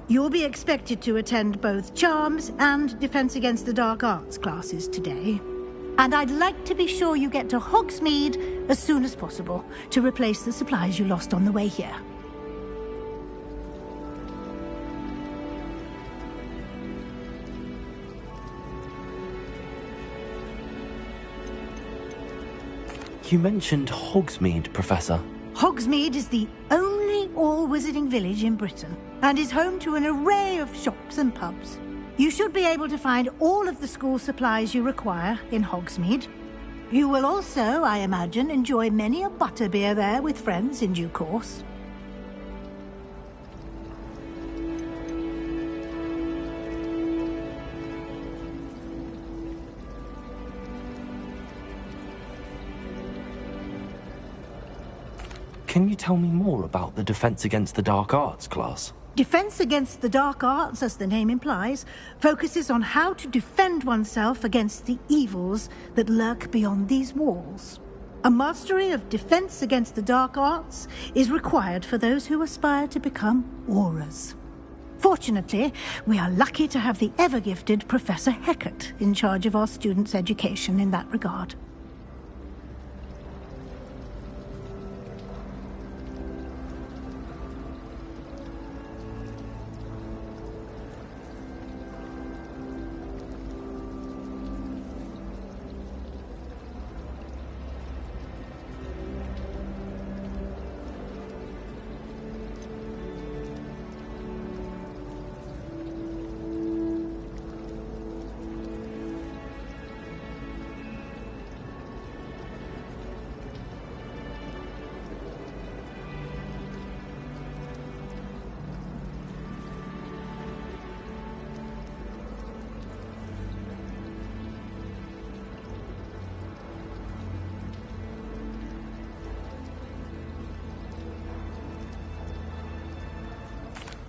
You'll be expected to attend both Charms and Defense Against the Dark Arts classes today. And I'd like to be sure you get to Hogsmeade as soon as possible to replace the supplies you lost on the way here. You mentioned Hogsmeade, Professor. Hogsmeade is the only all-wizarding village in Britain and is home to an array of shops and pubs. You should be able to find all of the school supplies you require in Hogsmeade. You will also, I imagine, enjoy many a butterbeer there with friends in due course. Can you tell me more about the Defense Against the Dark Arts class? Defense Against the Dark Arts, as the name implies, focuses on how to defend oneself against the evils that lurk beyond these walls. A mastery of Defense Against the Dark Arts is required for those who aspire to become Aurors. Fortunately, we are lucky to have the ever-gifted Professor Hecat in charge of our students' education in that regard.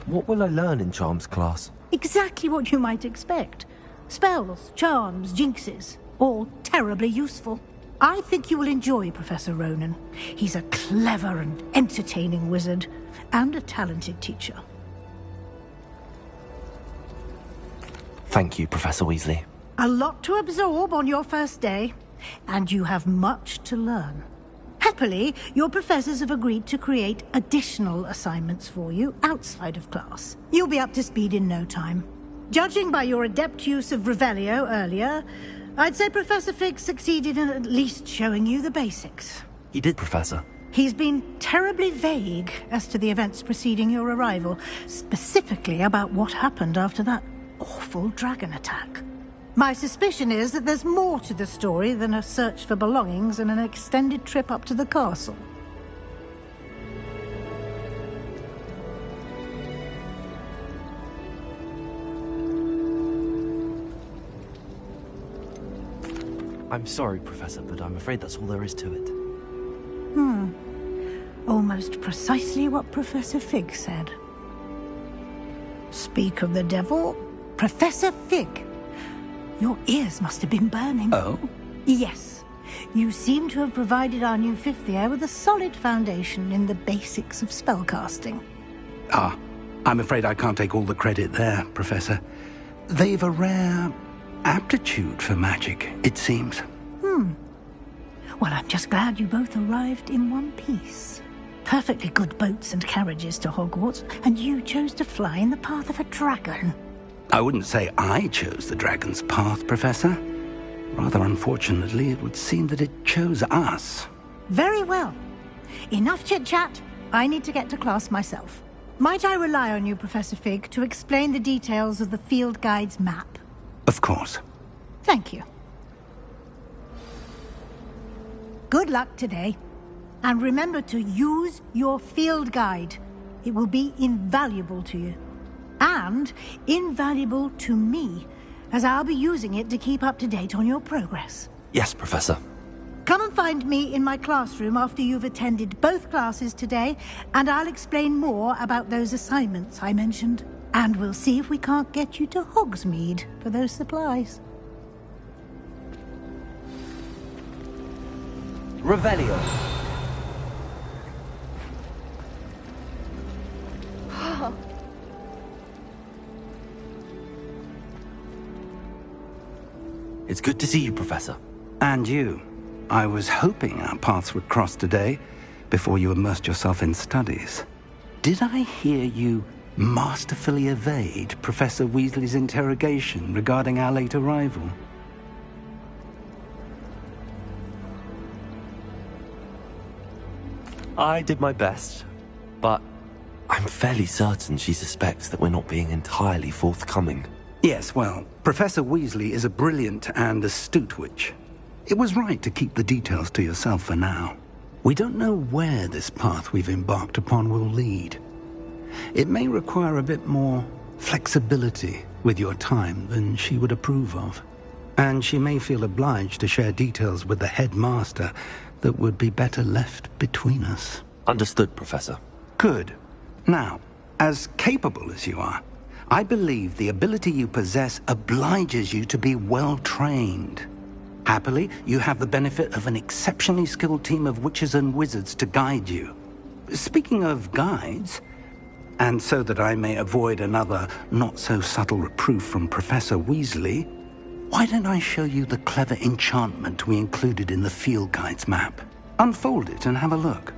What will I learn in Charms class? Exactly what you might expect. Spells, charms, jinxes, all terribly useful. I think you will enjoy Professor Ronan. He's a clever and entertaining wizard, and a talented teacher. Thank you, Professor Weasley. A lot to absorb on your first day, and you have much to learn. Happily, your professors have agreed to create additional assignments for you outside of class. You'll be up to speed in no time. Judging by your adept use of Revelio earlier, I'd say Professor Fig succeeded in at least showing you the basics. He did, Professor. He's been terribly vague as to the events preceding your arrival, specifically about what happened after that awful dragon attack. My suspicion is that there's more to the story than a search for belongings and an extended trip up to the castle. I'm sorry, Professor, but I'm afraid that's all there is to it. Almost precisely what Professor Fig said. Speak of the devil, Professor Fig. Your ears must have been burning. Oh? Yes. You seem to have provided our new fifth year with a solid foundation in the basics of spellcasting. Ah, I'm afraid I can't take all the credit there, Professor. They've a rare aptitude for magic, it seems. Well, I'm just glad you both arrived in one piece. Perfectly good boats and carriages to Hogwarts, and you chose to fly in the path of a dragon. I wouldn't say I chose the dragon's path, Professor. Rather unfortunately, it would seem that it chose us. Very well. Enough chit-chat. I need to get to class myself. Might I rely on you, Professor Fig, to explain the details of the field guide's map? Of course. Thank you. Good luck today. And remember to use your field guide. It will be invaluable to you. And invaluable to me, as I'll be using it to keep up to date on your progress. Yes, Professor. Come and find me in my classroom after you've attended both classes today, and I'll explain more about those assignments I mentioned. And we'll see if we can't get you to Hogsmeade for those supplies. Revelio. It's good to see you, Professor. And you. I was hoping our paths would cross today, before you immersed yourself in studies. Did I hear you masterfully evade Professor Weasley's interrogation regarding our late arrival? I did my best, but I'm fairly certain she suspects that we're not being entirely forthcoming. Yes, well, Professor Weasley is a brilliant and astute witch. It was right to keep the details to yourself for now. We don't know where this path we've embarked upon will lead. It may require a bit more flexibility with your time than she would approve of. And she may feel obliged to share details with the headmaster that would be better left between us. Understood, Professor. Good. Now, as capable as you are, I believe the ability you possess obliges you to be well-trained. Happily, you have the benefit of an exceptionally skilled team of witches and wizards to guide you. Speaking of guides, and so that I may avoid another not-so-subtle reproof from Professor Weasley, why don't I show you the clever enchantment we included in the field guide's map? Unfold it and have a look.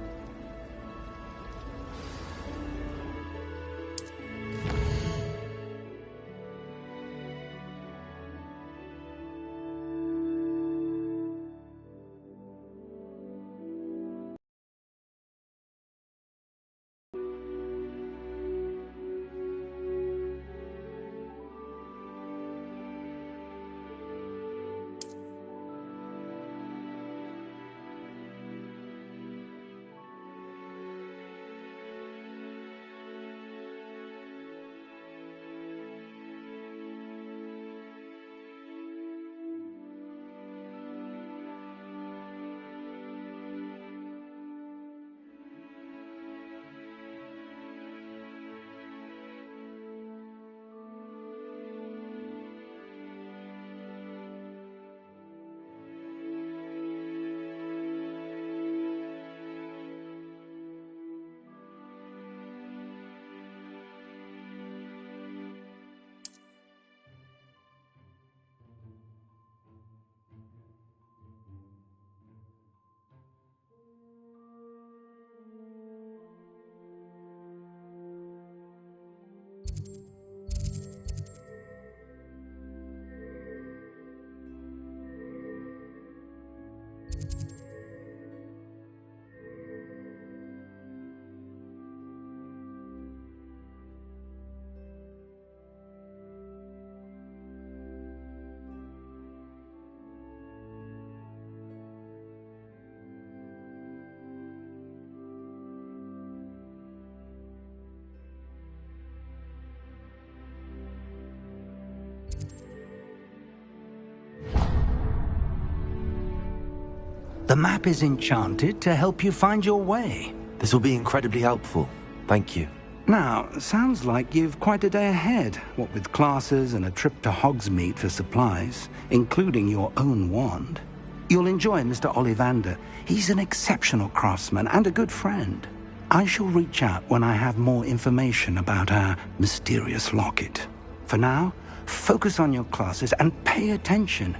The map is enchanted to help you find your way. This will be incredibly helpful. Thank you. Now, sounds like you've quite a day ahead, what with classes and a trip to Hogsmeade for supplies, including your own wand. You'll enjoy Mr. Ollivander. He's an exceptional craftsman and a good friend. I shall reach out when I have more information about our mysterious locket. For now, focus on your classes and pay attention.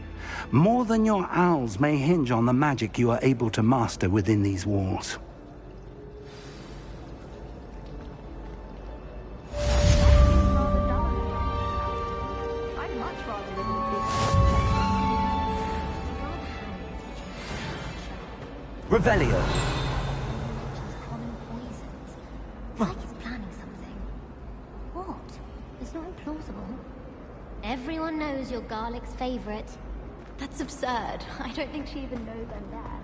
More than your owls may hinge on the magic you are able to master within these walls. Revelio. It's like he's planning something. What? It's not implausible. Everyone knows you're Garlick's favorite. That's absurd. I don't think she even knows I'm there.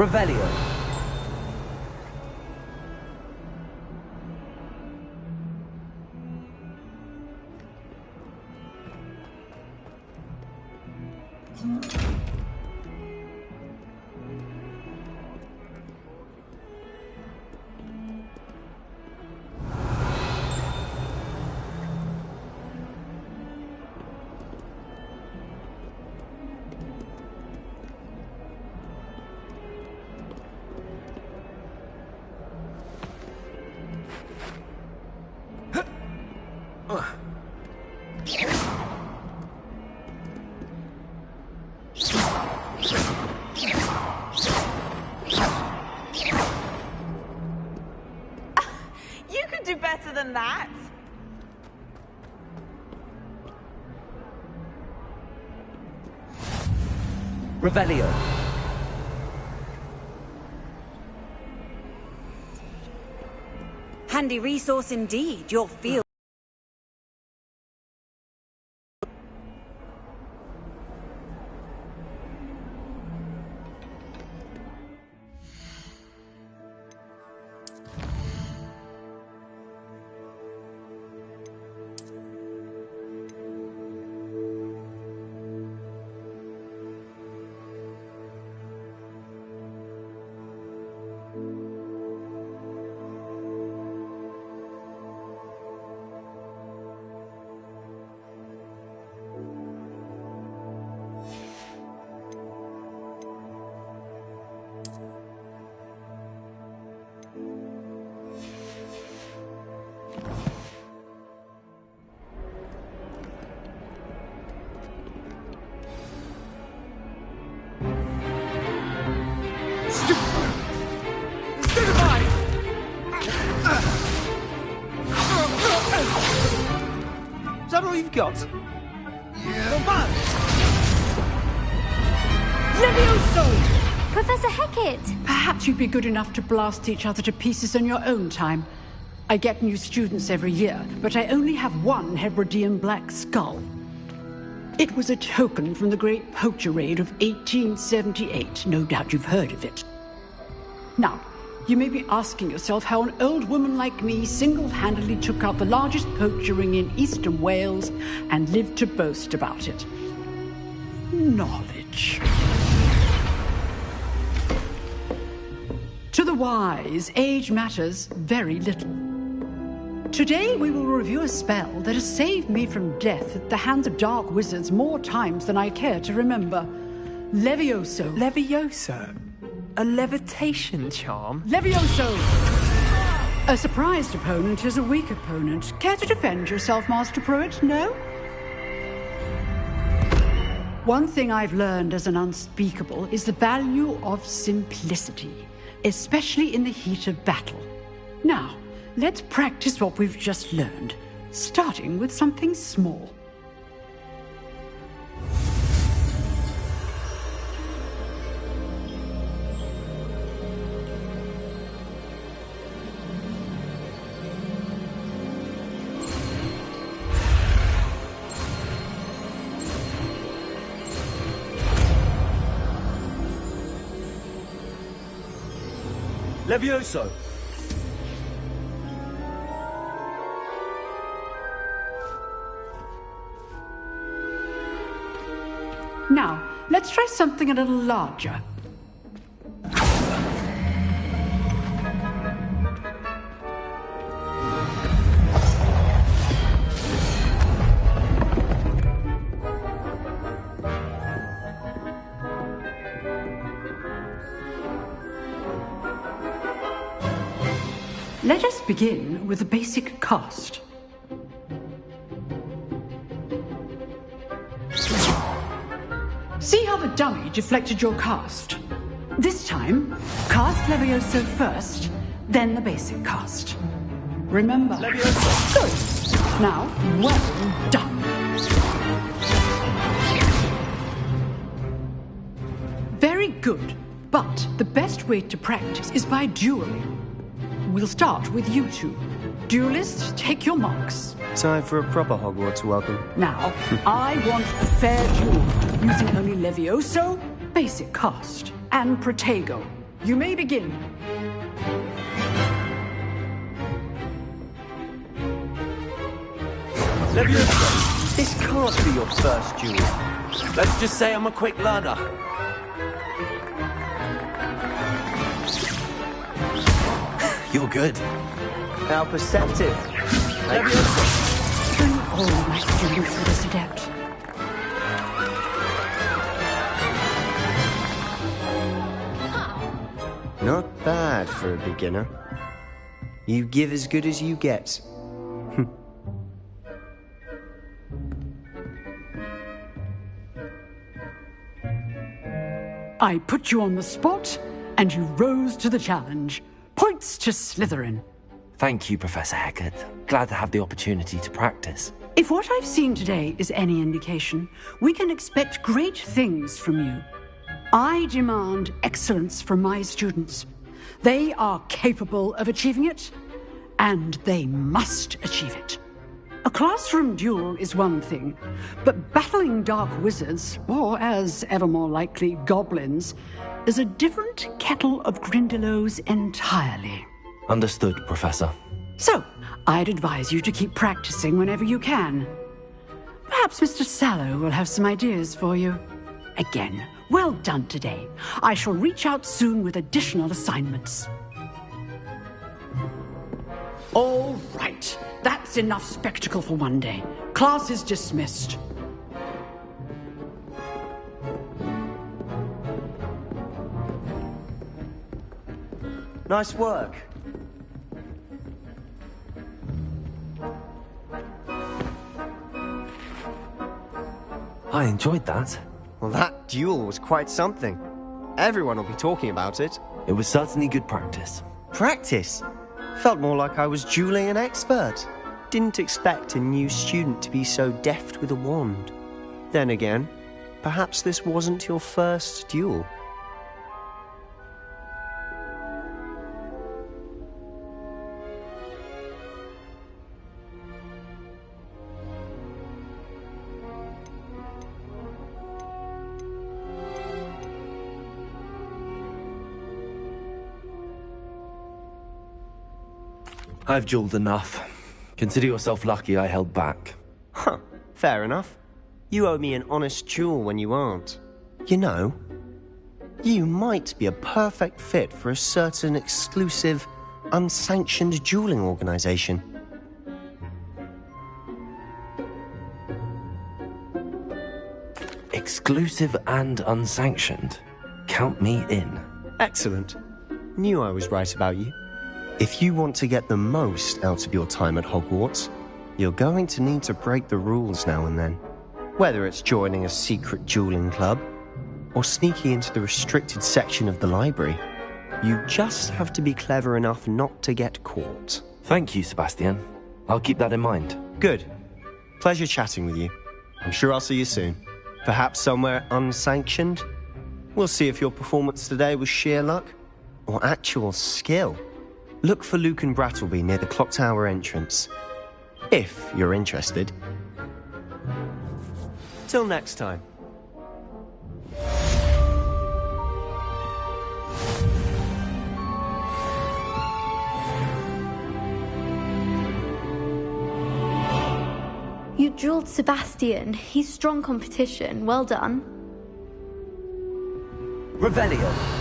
Revelio. You could do better than that. Revelio. Handy resource indeed, your field. Is that all you've got? Yeah. Not bad. Levioso! Professor Hecat! Perhaps you'd be good enough to blast each other to pieces in your own time. I get new students every year, but I only have one Hebridean black skull. It was a token from the Great Poacher Raid of 1878. No doubt you've heard of it. Now, you may be asking yourself how an old woman like me single-handedly took out the largest poacher ring in eastern Wales and lived to boast about it. Knowledge. To the wise, age matters very little. Today we will review a spell that has saved me from death at the hands of dark wizards more times than I care to remember. Levioso. Levioso? A levitation charm? Levioso! A surprised opponent is a weak opponent. Care to defend yourself, Master Pruitt? No? One thing I've learned as an unspeakable is the value of simplicity, especially in the heat of battle. Now, let's practice what we've just learned, starting with something small. Levioso! Now, let's try something a little larger. Let us begin with the basic cast. See how the dummy deflected your cast? This time, cast Levioso first, then the basic cast. Remember. Levioso. Good. Now, well done. Very good, but the best way to practice is by dueling. We'll start with you two. Duelists, take your marks. Time for a proper Hogwarts welcome. Now, I want a fair duel, using only Levioso, basic cast, and Protego. You may begin. This can't be your first duel. Let's just say I'm a quick learner. You're good. How perceptive. Bring all my students to this adept. Not bad for a beginner. You give as good as you get. I put you on the spot, and you rose to the challenge. Points to Slytherin. Thank you, Professor Hecat. Glad to have the opportunity to practice. If what I've seen today is any indication, we can expect great things from you. I demand excellence from my students. They are capable of achieving it, and they must achieve it. A classroom duel is one thing, but battling dark wizards, or as ever more likely, goblins, is a different kettle of Grindylows entirely. Understood, Professor. So, I'd advise you to keep practicing whenever you can. Perhaps Mr. Sallow will have some ideas for you. Again, well done today. I shall reach out soon with additional assignments. All right. That's enough spectacle for one day. Class is dismissed. Nice work. I enjoyed that. Well, that duel was quite something. Everyone will be talking about it. It was certainly good practice. Practice? Felt more like I was dueling an expert. Didn't expect a new student to be so deft with a wand. Then again, perhaps this wasn't your first duel. I've dueled enough. Consider yourself lucky I held back. Huh, fair enough. You owe me an honest duel when you aren't. You know, you might be a perfect fit for a certain exclusive, unsanctioned dueling organization. Exclusive and unsanctioned. Count me in. Excellent. Knew I was right about you. If you want to get the most out of your time at Hogwarts, you're going to need to break the rules now and then. Whether it's joining a secret dueling club, or sneaking into the restricted section of the library, you just have to be clever enough not to get caught. Thank you, Sebastian. I'll keep that in mind. Good. Pleasure chatting with you. I'm sure I'll see you soon. Perhaps somewhere unsanctioned? We'll see if your performance today was sheer luck, or actual skill. Look for Luke and Brattleby near the clock tower entrance. If you're interested. Till next time. You dueled Sebastian. He's strong competition. Well done. Revelio.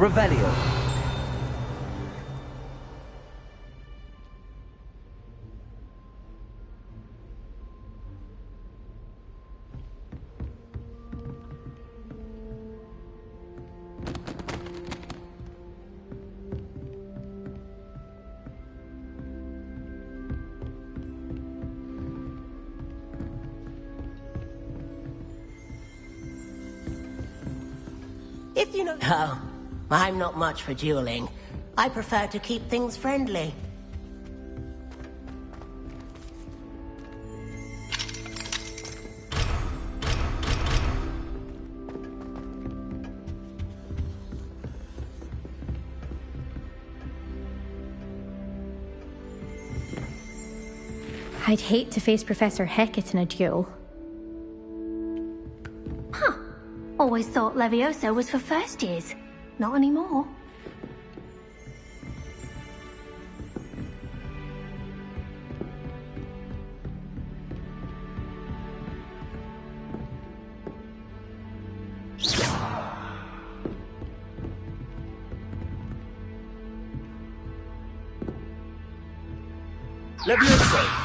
Revelio. If you know... Oh, I'm not much for dueling. I prefer to keep things friendly. I'd hate to face Professor Hecat in a duel. Huh. Always thought Levioso was for first years. Not anymore. Levioso!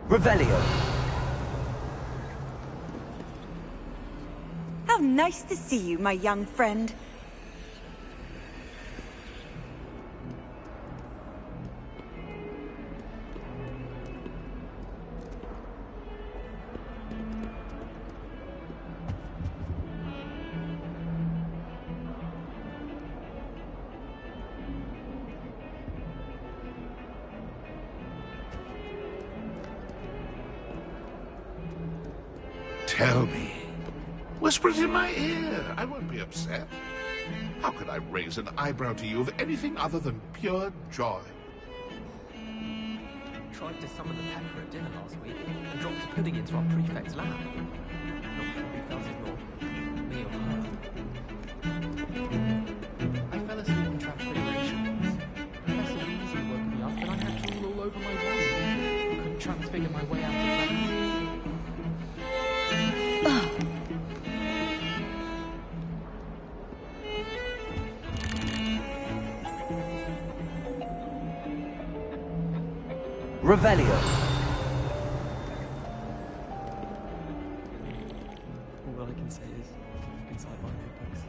Revelio. How nice to see you, my young friend. Tell me. Whisper it in my ear. I won't be upset. How could I raise an eyebrow to you of anything other than pure joy? Tried to summon the pepper at dinner last week and dropped a pudding into our prefect's lap. Not sure who felt it more, me or her. I fell asleep in Transfigurations. Professor Weasley woke me up and I had drool all over my wand. Couldn't transfigure my way out of that. Revelio. All I can say is, look inside my notebooks.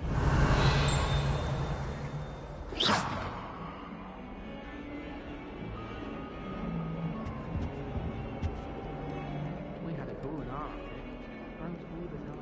We had a cool night. I'm all the time.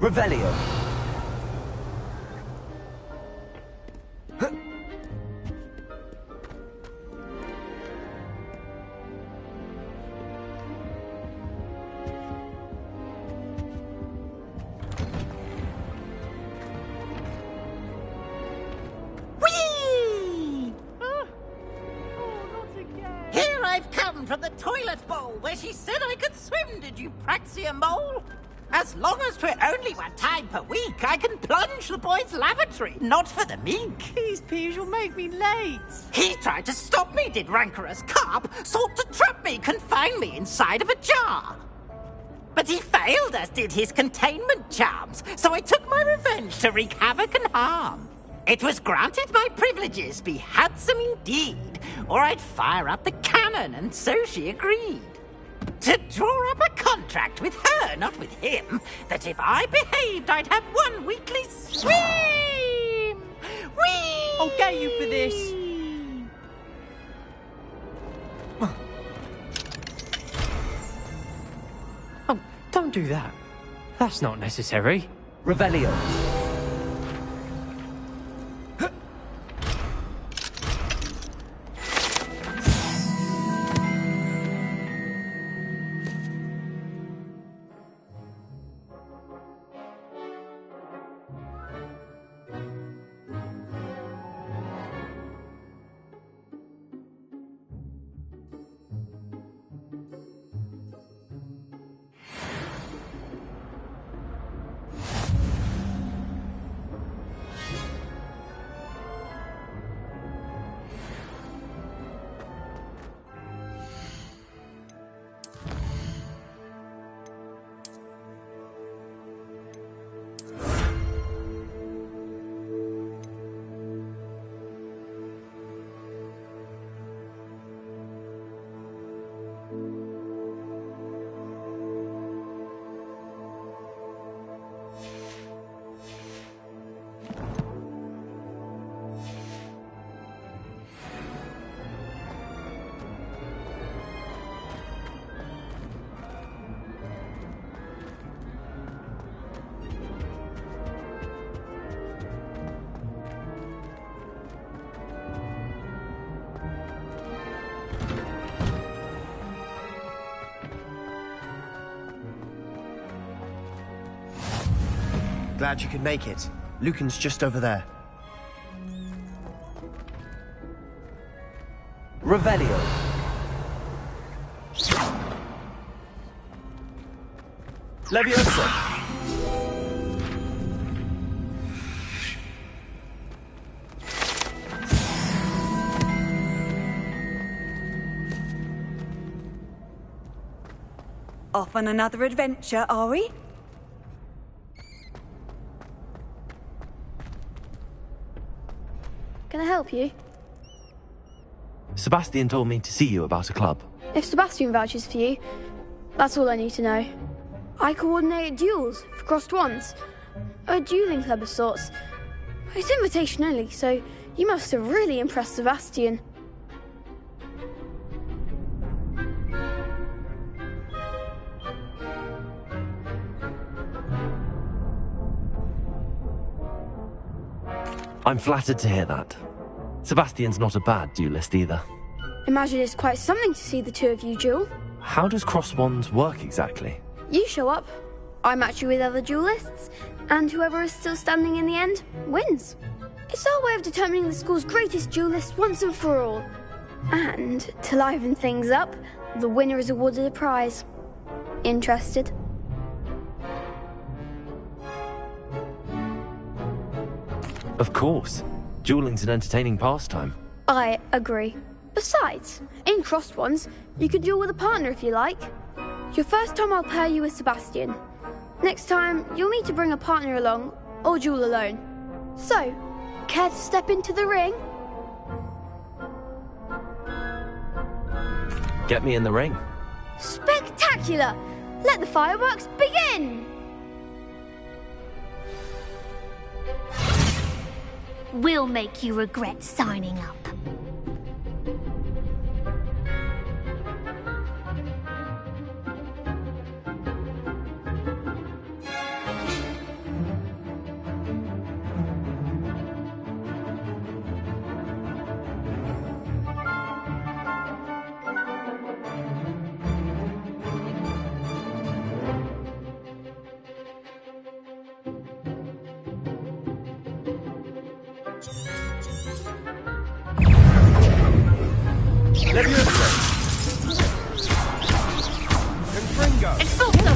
Revelio. Whee! Here I've come from the toilet bowl where she said I could swim, did you Praxia mole? As long as 'twere only one time per week, I can plunge the boy's lavatory, not for the mink. These peas will make me late. He tried to stop me, did rancorous carp, sought to trap me, confine me inside of a jar. But he failed, as did his containment charms, so I took my revenge to wreak havoc and harm. It was granted my privileges be handsome indeed, or I'd fire up the cannon, and so she agreed. To draw up a contract with her, not with him, that if I behaved, I'd have one weekly swim! Whee! I'll get you for this. Oh, don't do that. That's not necessary. Revelio. Glad you could make it. Lucan's just over there. Revelio. Leviosa. Off on another adventure, are we? Can I help you? Sebastian told me to see you about a club. If Sebastian vouches for you, that's all I need to know. I coordinate duels for crossed wands. A dueling club of sorts. It's invitation only, so you must have really impressed Sebastian. I'm flattered to hear that. Sebastian's not a bad duelist either. Imagine it's quite something to see the two of you duel. How does cross wands work exactly? You show up, I match you with other duelists, and whoever is still standing in the end wins. It's our way of determining the school's greatest duelist once and for all. And to liven things up, the winner is awarded a prize. Interested? Of course. Dueling's an entertaining pastime. I agree. Besides, in crossed ones, you can duel with a partner if you like. Your first time I'll pair you with Sebastian. Next time, you'll need to bring a partner along, or duel alone. So, care to step into the ring? Get me in the ring. Spectacular! Let the fireworks begin! We'll make you regret signing up. Leviosa! Confringo! Expulso!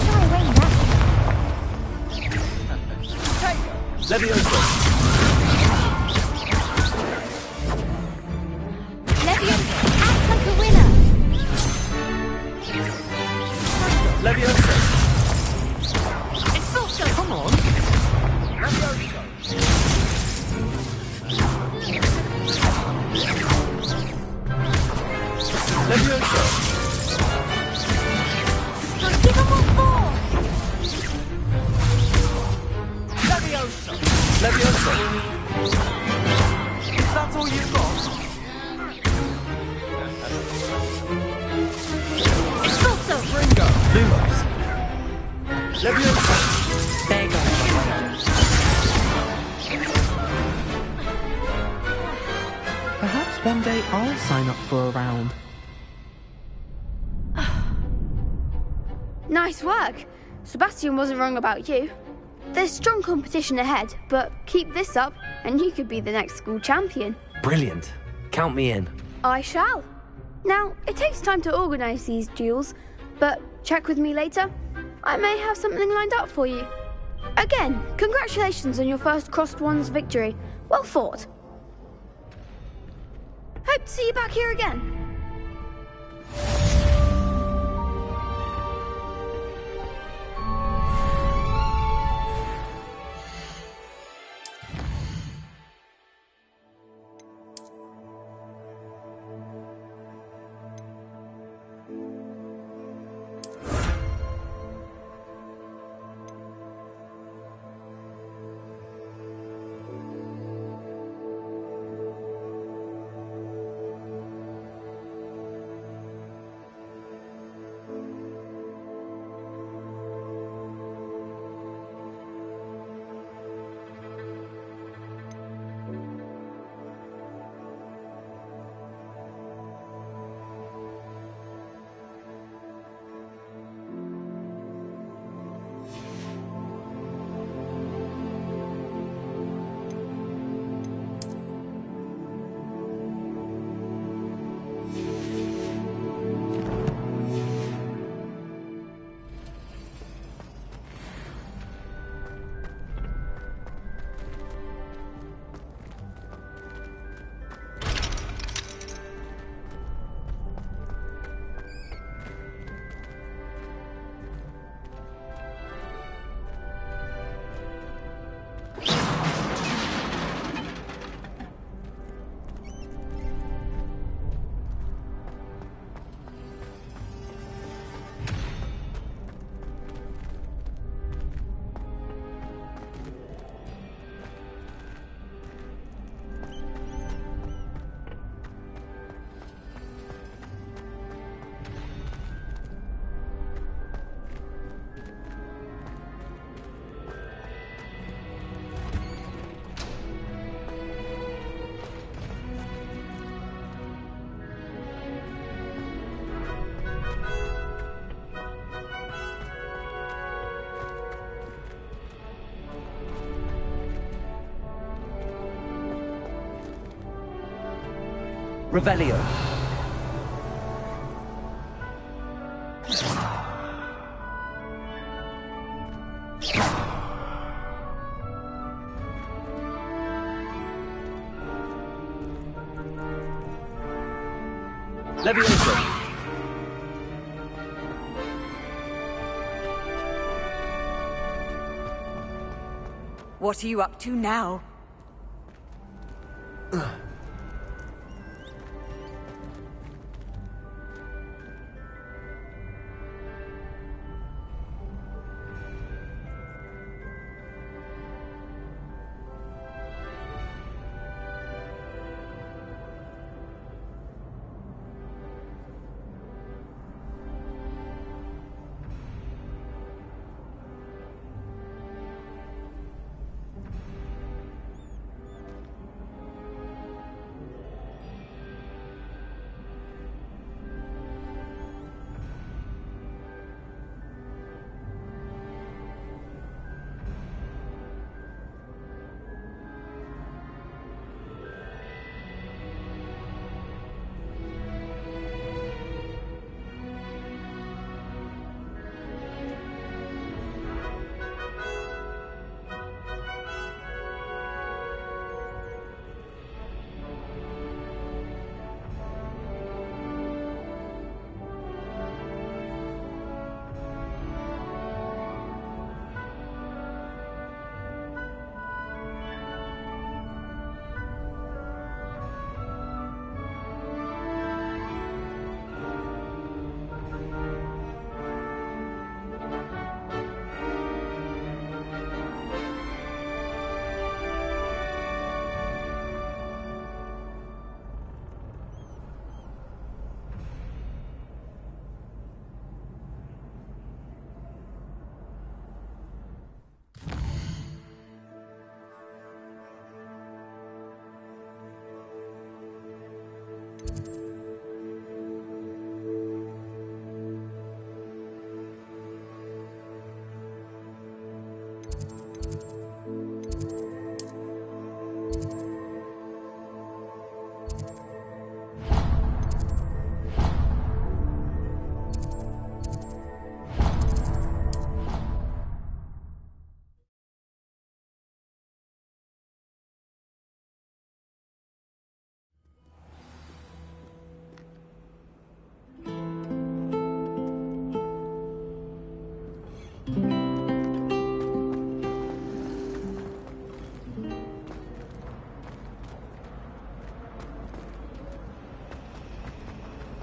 Leviosa! Leviosa! Act like a winner! Leviosa! Expulso! Come on! Leviosa! Leviosa! Give him what for! Leviosa! Leviosa! Is that all you've got? Expulso! Ringo! Lumos. Leviosa! There goes my wages. Perhaps one day I'll sign up for a round. Nice work. Sebastian wasn't wrong about you. There's strong competition ahead, but keep this up and you could be the next school champion. Brilliant. Count me in. I shall. Now, it takes time to organise these duels, but check with me later. I may have something lined up for you. Again, congratulations on your first Crossed Wands victory. Well fought. Hope to see you back here again. Revelio. Leviosa! What are you up to now?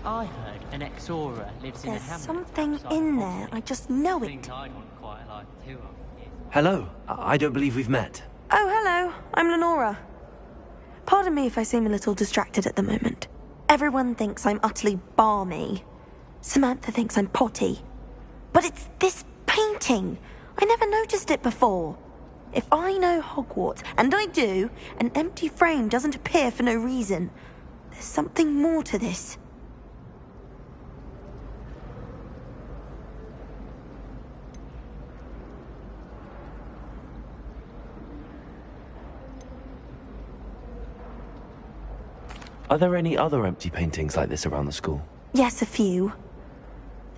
I heard an ex-Aura lives in a There's hamlet. something in there. I just know it. Things I'd want quite like too. Hello, I don't believe we've met. Oh, hello. I'm Lenora. Pardon me if I seem a little distracted at the moment. Everyone thinks I'm utterly balmy. Samantha thinks I'm potty. But it's this painting. I never noticed it before. If I know Hogwarts, and I do, an empty frame doesn't appear for no reason. There's something more to this. Are there any other empty paintings like this around the school? Yes, a few.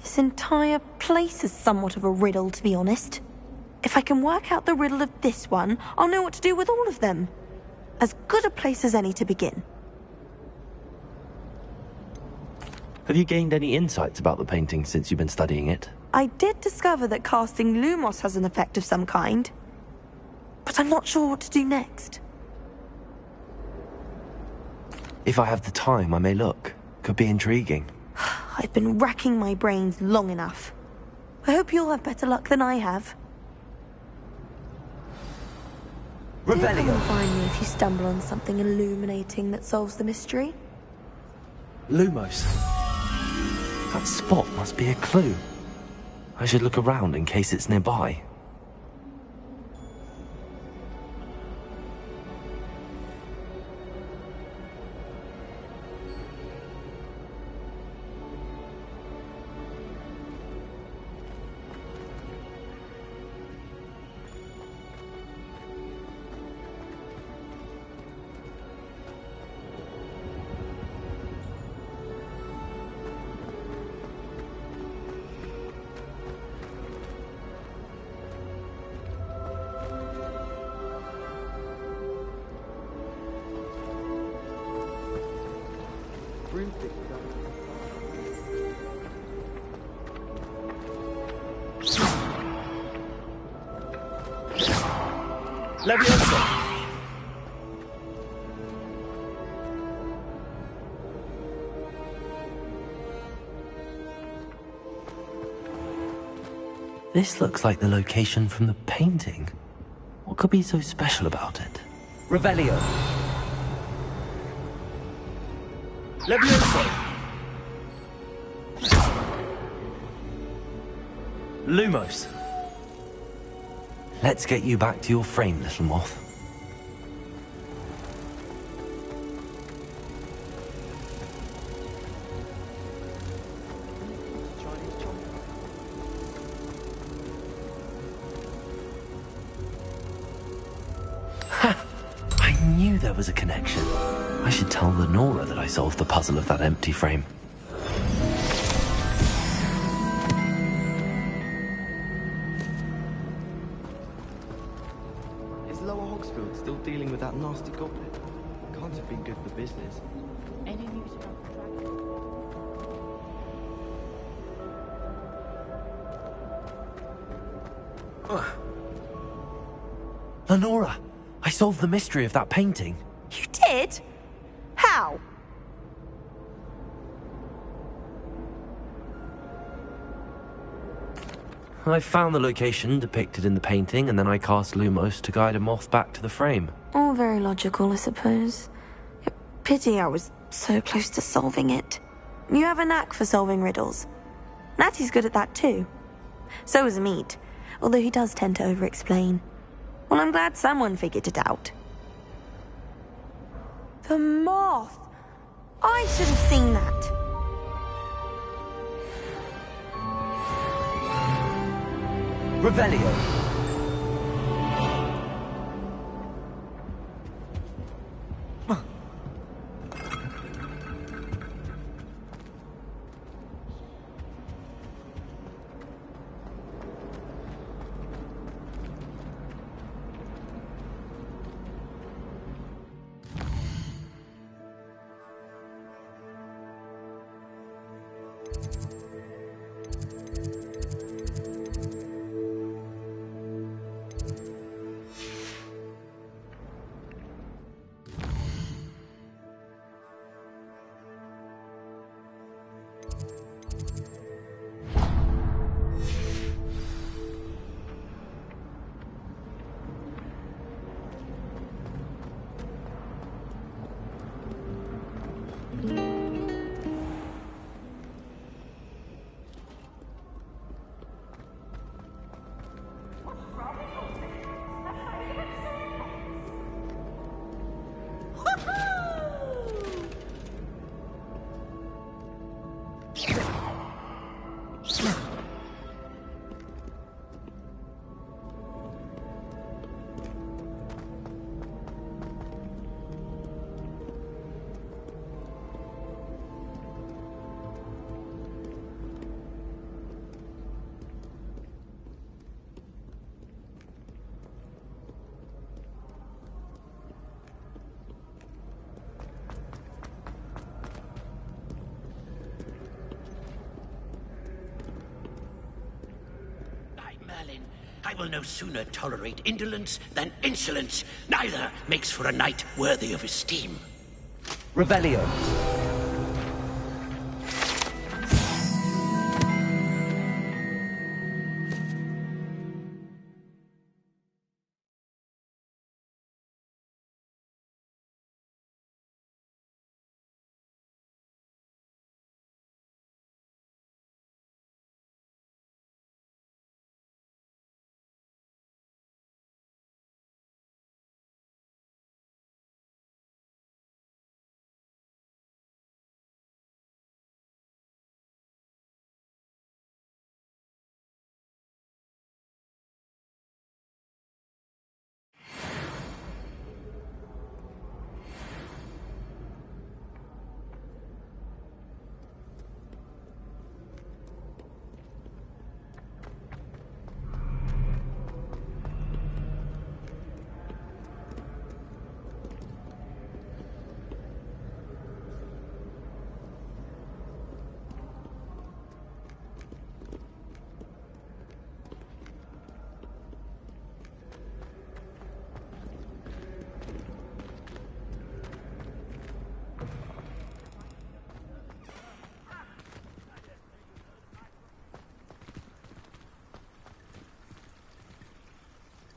This entire place is somewhat of a riddle, to be honest. If I can work out the riddle of this one, I'll know what to do with all of them. As good a place as any to begin. Have you gained any insights about the painting since you've been studying it? I did discover that casting Lumos has an effect of some kind. But I'm not sure what to do next. If I have the time, I may look. Could be intriguing. I've been racking my brains long enough. I hope you'll have better luck than I have. Do come and find me if you stumble on something illuminating that solves the mystery. Lumos. That spot must be a clue. I should look around in case it's nearby. Leviosa! This looks like the location from the painting. What could be so special about it? Revelio. Leviosa! Lumos. Let's get you back to your frame, little moth. Ha! I knew there was a connection. I should tell Lenora that I solved the puzzle of that empty frame. Still dealing with that nasty goblin. Can't have been good for business. Any news about the dragon? Lenora, I solved the mystery of that painting. You did? How? I found the location depicted in the painting, and then I cast Lumos to guide a moth back to the frame. All very logical, I suppose. Pity I was so close to solving it. You have a knack for solving riddles. Natty's good at that too. So is Meat, although he does tend to over-explain. Well, I'm glad someone figured it out. The moth! I should have seen that. Revelio. I will no sooner tolerate indolence than insolence. Neither makes for a knight worthy of esteem. Revelio.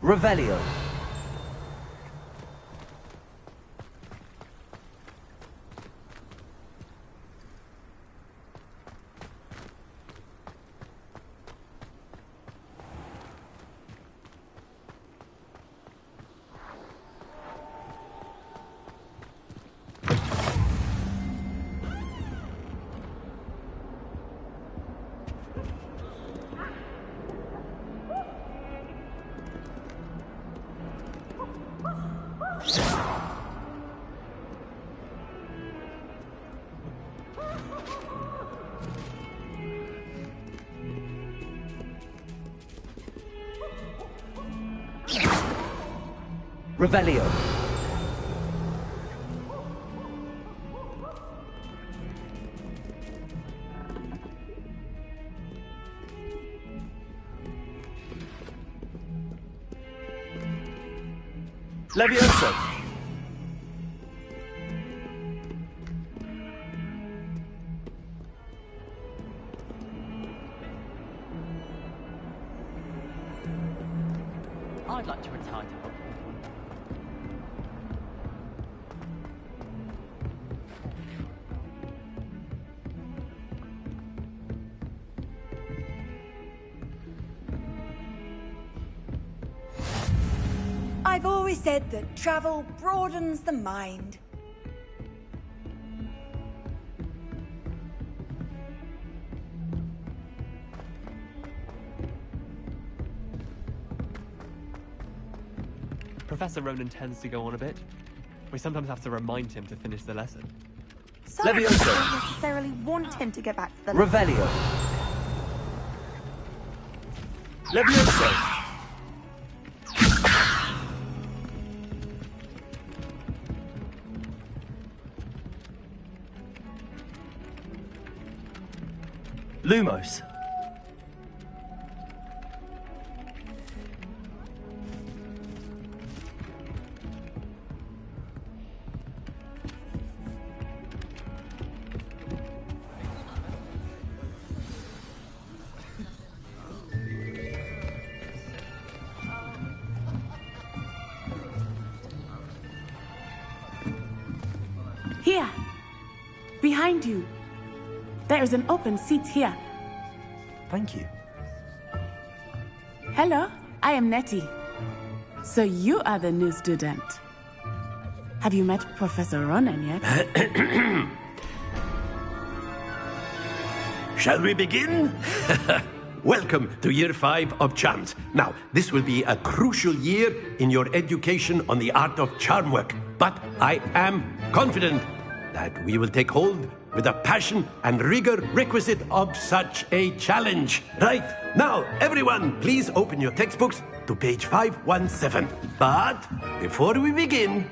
Revelio. Revelio. Levioso. I'd like to retire to Hogwarts. I've always said that travel broadens the mind. Professor Ronan tends to go on a bit. We sometimes have to remind him to finish the lesson. Some people don't necessarily want him to get back to the Revelio. Levioso. Lumos. Here! Behind you! There is an open seat here. Thank you. Hello, I am Nettie. So you are the new student. Have you met Professor Ronan yet? Shall we begin? Welcome to Year 5 of Charms. Now, this will be a crucial year in your education on the art of charm work. But I am confident that we will take hold with the passion and rigor requisite of such a challenge. Right, now, everyone, please open your textbooks to page 517. But before we begin,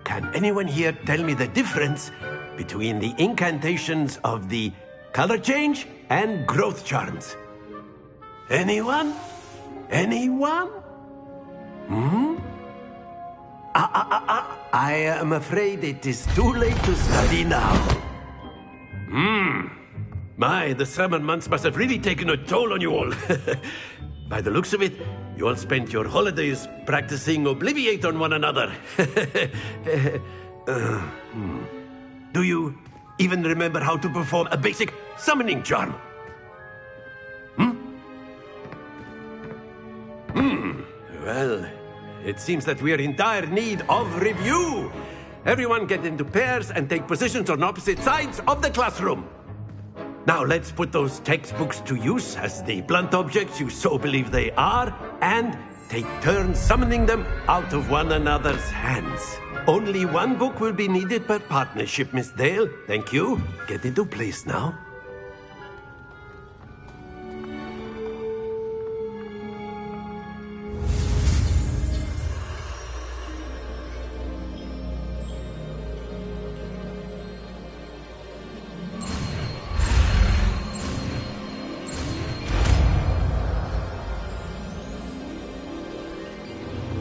can anyone here tell me the difference between the incantations of the color change and growth charms? Anyone? Anyone? Hmm? I am afraid it is too late to study now. The summer months must have really taken a toll on you all. By the looks of it, you all spent your holidays practicing Obliviate on one another. Do you even remember how to perform a basic summoning charm? Well, it seems that we are in dire need of review. Everyone get into pairs and take positions on opposite sides of the classroom. Now let's put those textbooks to use as the blunt objects you so believe they are, and take turns summoning them out of one another's hands. Only one book will be needed per partnership, Miss Dale. Thank you. Get into place now.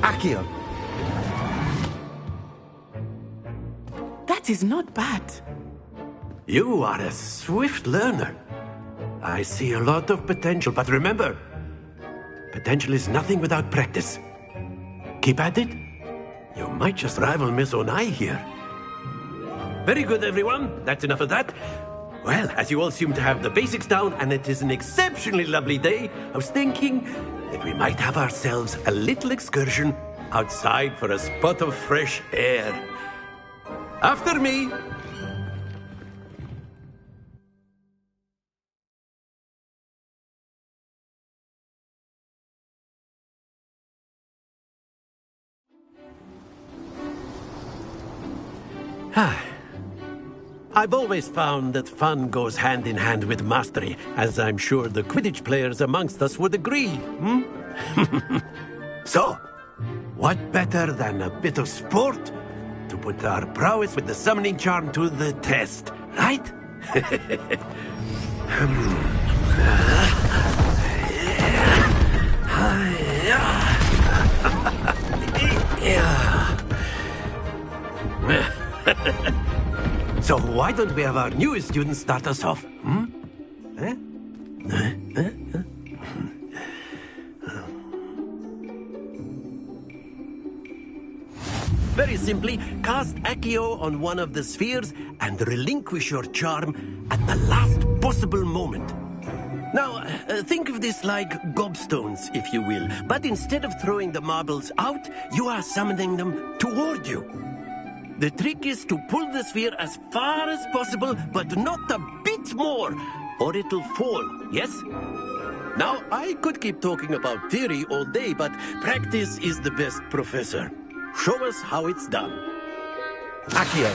Accio. That is not bad. You are a swift learner. I see a lot of potential, but remember, potential is nothing without practice. Keep at it. You might just rival Miss Onai here. Very good, everyone. That's enough of that. Well, as you all seem to have the basics down, and it is an exceptionally lovely day, I was thinking that we might have ourselves a little excursion outside for a spot of fresh air. After me. I've always found that fun goes hand in hand with mastery, as I'm sure the Quidditch players amongst us would agree. So, what better than a bit of sport to put our prowess with the summoning charm to the test, right? So why don't we have our newest student start us off? Very simply, cast Accio on one of the spheres and relinquish your charm at the last possible moment. Now, think of this like gobstones, if you will, but instead of throwing the marbles out, you are summoning them toward you. The trick is to pull the sphere as far as possible, but not a bit more, or it'll fall, yes? Now, I could keep talking about theory all day, but practice is the best professor. Show us how it's done. Accio.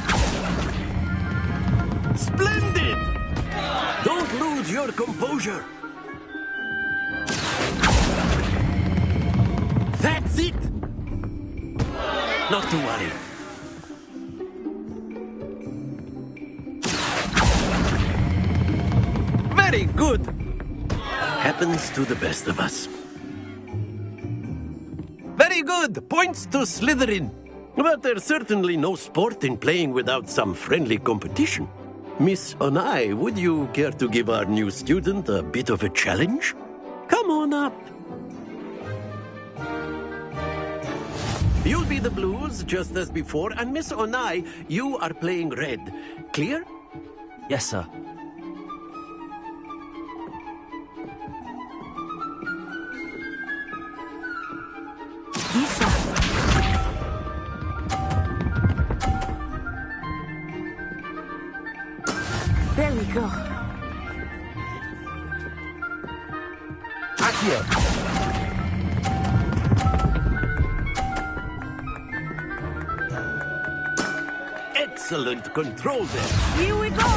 Splendid! Don't lose your composure. That's it! Not to worry. Very good. Happens to the best of us. Very good. Points to Slytherin. But there's certainly no sport in playing without some friendly competition. Miss Onai, would you care to give our new student a bit of a challenge? Come on up. You'll be the blues, just as before, and Miss Onai, you are playing red. Clear? Yes, sir. There we go. Accio. Excellent control there. Here we go.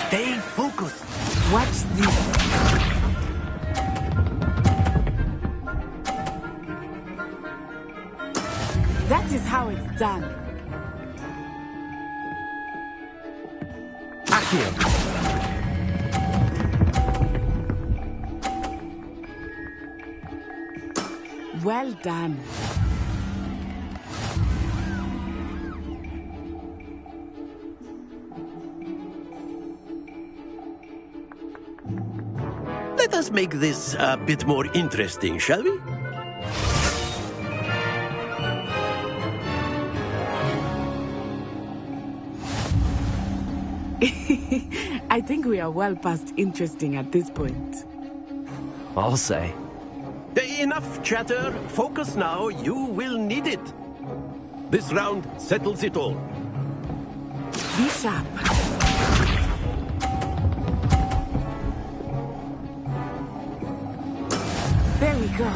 Stay focused. Watch this. That is how it's done. Well done. Let us make this a bit more interesting, shall we? I think we are well past interesting at this point. I'll say. Enough chatter. Focus now. You will need it. This round settles it all. Be sharp. There we go.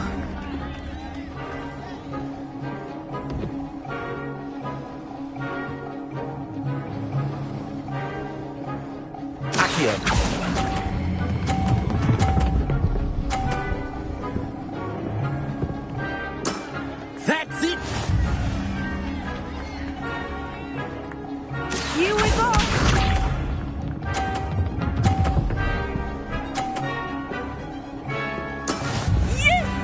Accio. That's it! Here we go! Yes!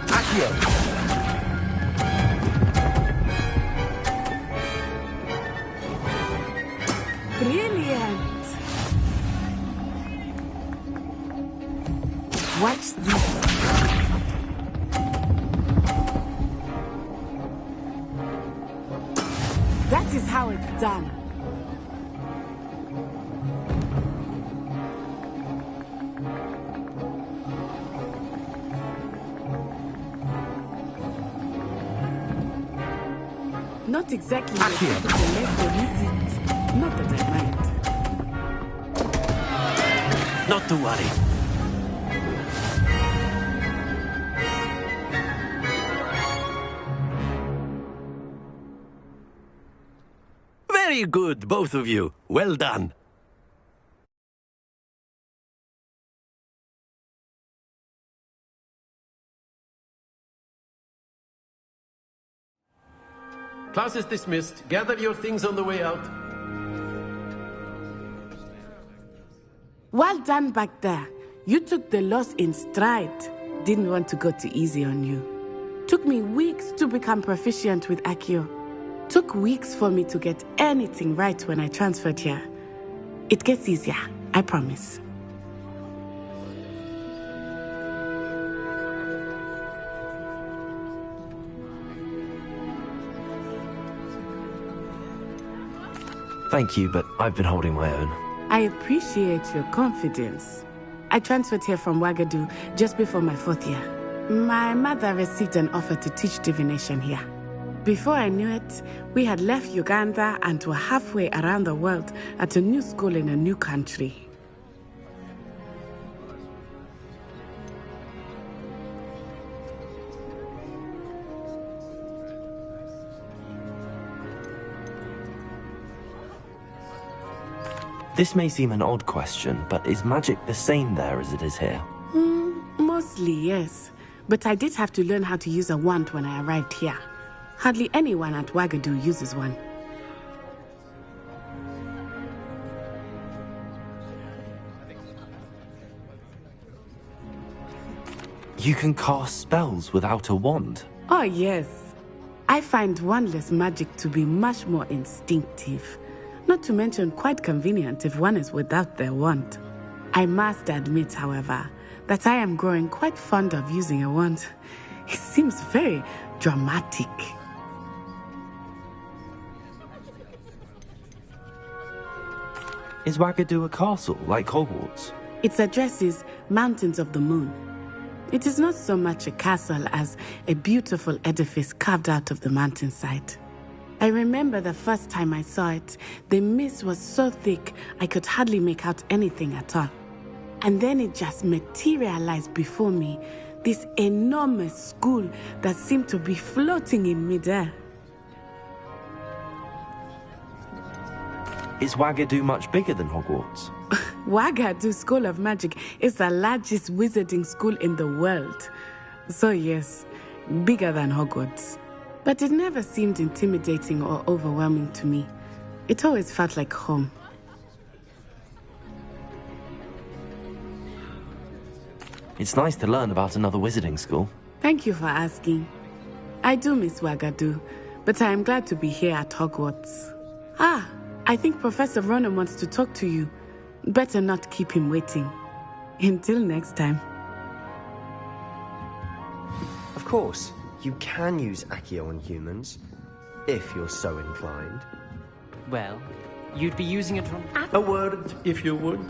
Accio. Brilliant! Watch this. That is how it's done. Not exactly a typical lesson, is it? Not that I mind. Not to worry. Very good, both of you. Well done. Class is dismissed. Gather your things on the way out. Well done back there. You took the loss in stride. Didn't want to go too easy on you. Took me weeks to become proficient with Accio. Took weeks for me to get anything right when I transferred here. It gets easier, I promise. Thank you, but I've been holding my own. I appreciate your confidence. I transferred here from Wagadu just before my 4th year. My mother received an offer to teach divination here. Before I knew it, we had left Uganda and were halfway around the world at a new school in a new country. This may seem an odd question, but is magic the same there as it is here? Mostly, yes. But I did have to learn how to use a wand when I arrived here. Hardly anyone at Wagadu uses one. You can cast spells without a wand? Oh, yes. I find wandless magic to be much more instinctive. Not to mention quite convenient if one is without their wand. I must admit, however, that I am growing quite fond of using a wand. It seems very dramatic. Is Wagadu a castle, like Hogwarts? Its address is Mountains of the Moon. It is not so much a castle as a beautiful edifice carved out of the mountainside. I remember the first time I saw it, the mist was so thick I could hardly make out anything at all. And then it just materialized before me, this enormous school that seemed to be floating in midair. Is Wagadu much bigger than Hogwarts? Wagadu School of Magic is the largest wizarding school in the world. So yes, bigger than Hogwarts. But it never seemed intimidating or overwhelming to me. It always felt like home. It's nice to learn about another wizarding school. Thank you for asking. I do miss Wagadu, but I am glad to be here at Hogwarts. I think Professor Ronan wants to talk to you. Better not keep him waiting. Until next time. Of course, you can use Accio on humans, if you're so inclined. Well, you'd be using it on... A word, if you would.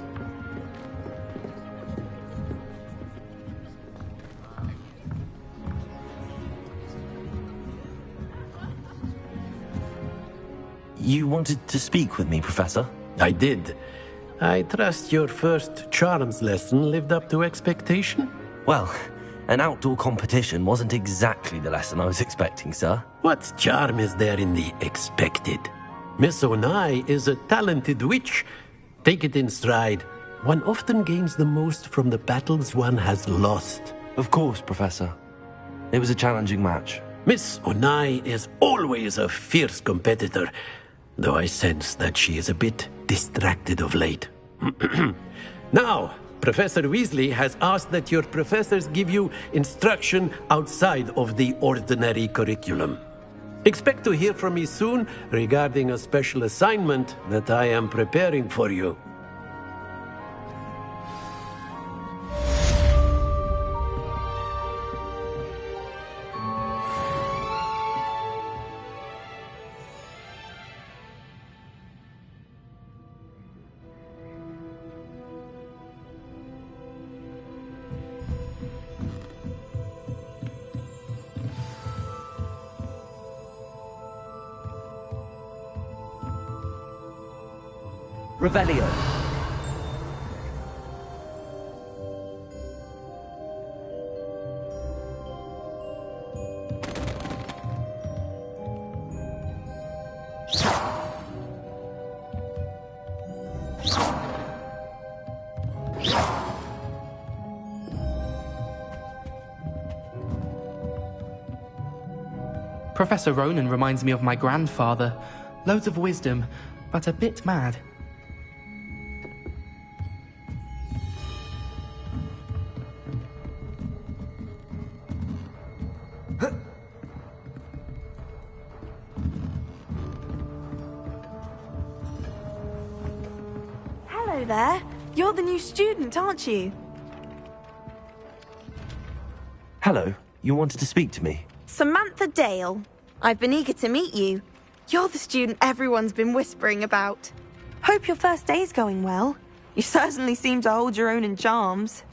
You wanted to speak with me, Professor? I did. I trust your first charms lesson lived up to expectation? Well, an outdoor competition wasn't exactly the lesson I was expecting, sir. What charm is there in the expected? Miss Onai is a talented witch. Take it in stride. One often gains the most from the battles one has lost. Of course, Professor. It was a challenging match. Miss Onai is always a fierce competitor, though I sense that she is a bit distracted of late. Now, Professor Weasley has asked that your professors give you instruction outside of the ordinary curriculum. Expect to hear from me soon regarding a special assignment that I am preparing for you. Revelio. Professor Ronan reminds me of my grandfather. Loads of wisdom, but a bit mad. Hello there. You're the new student, aren't you? Hello. You wanted to speak to me? Samantha Dale. I've been eager to meet you. You're the student everyone's been whispering about. Hope your first day's going well. You certainly seem to hold your own in charms.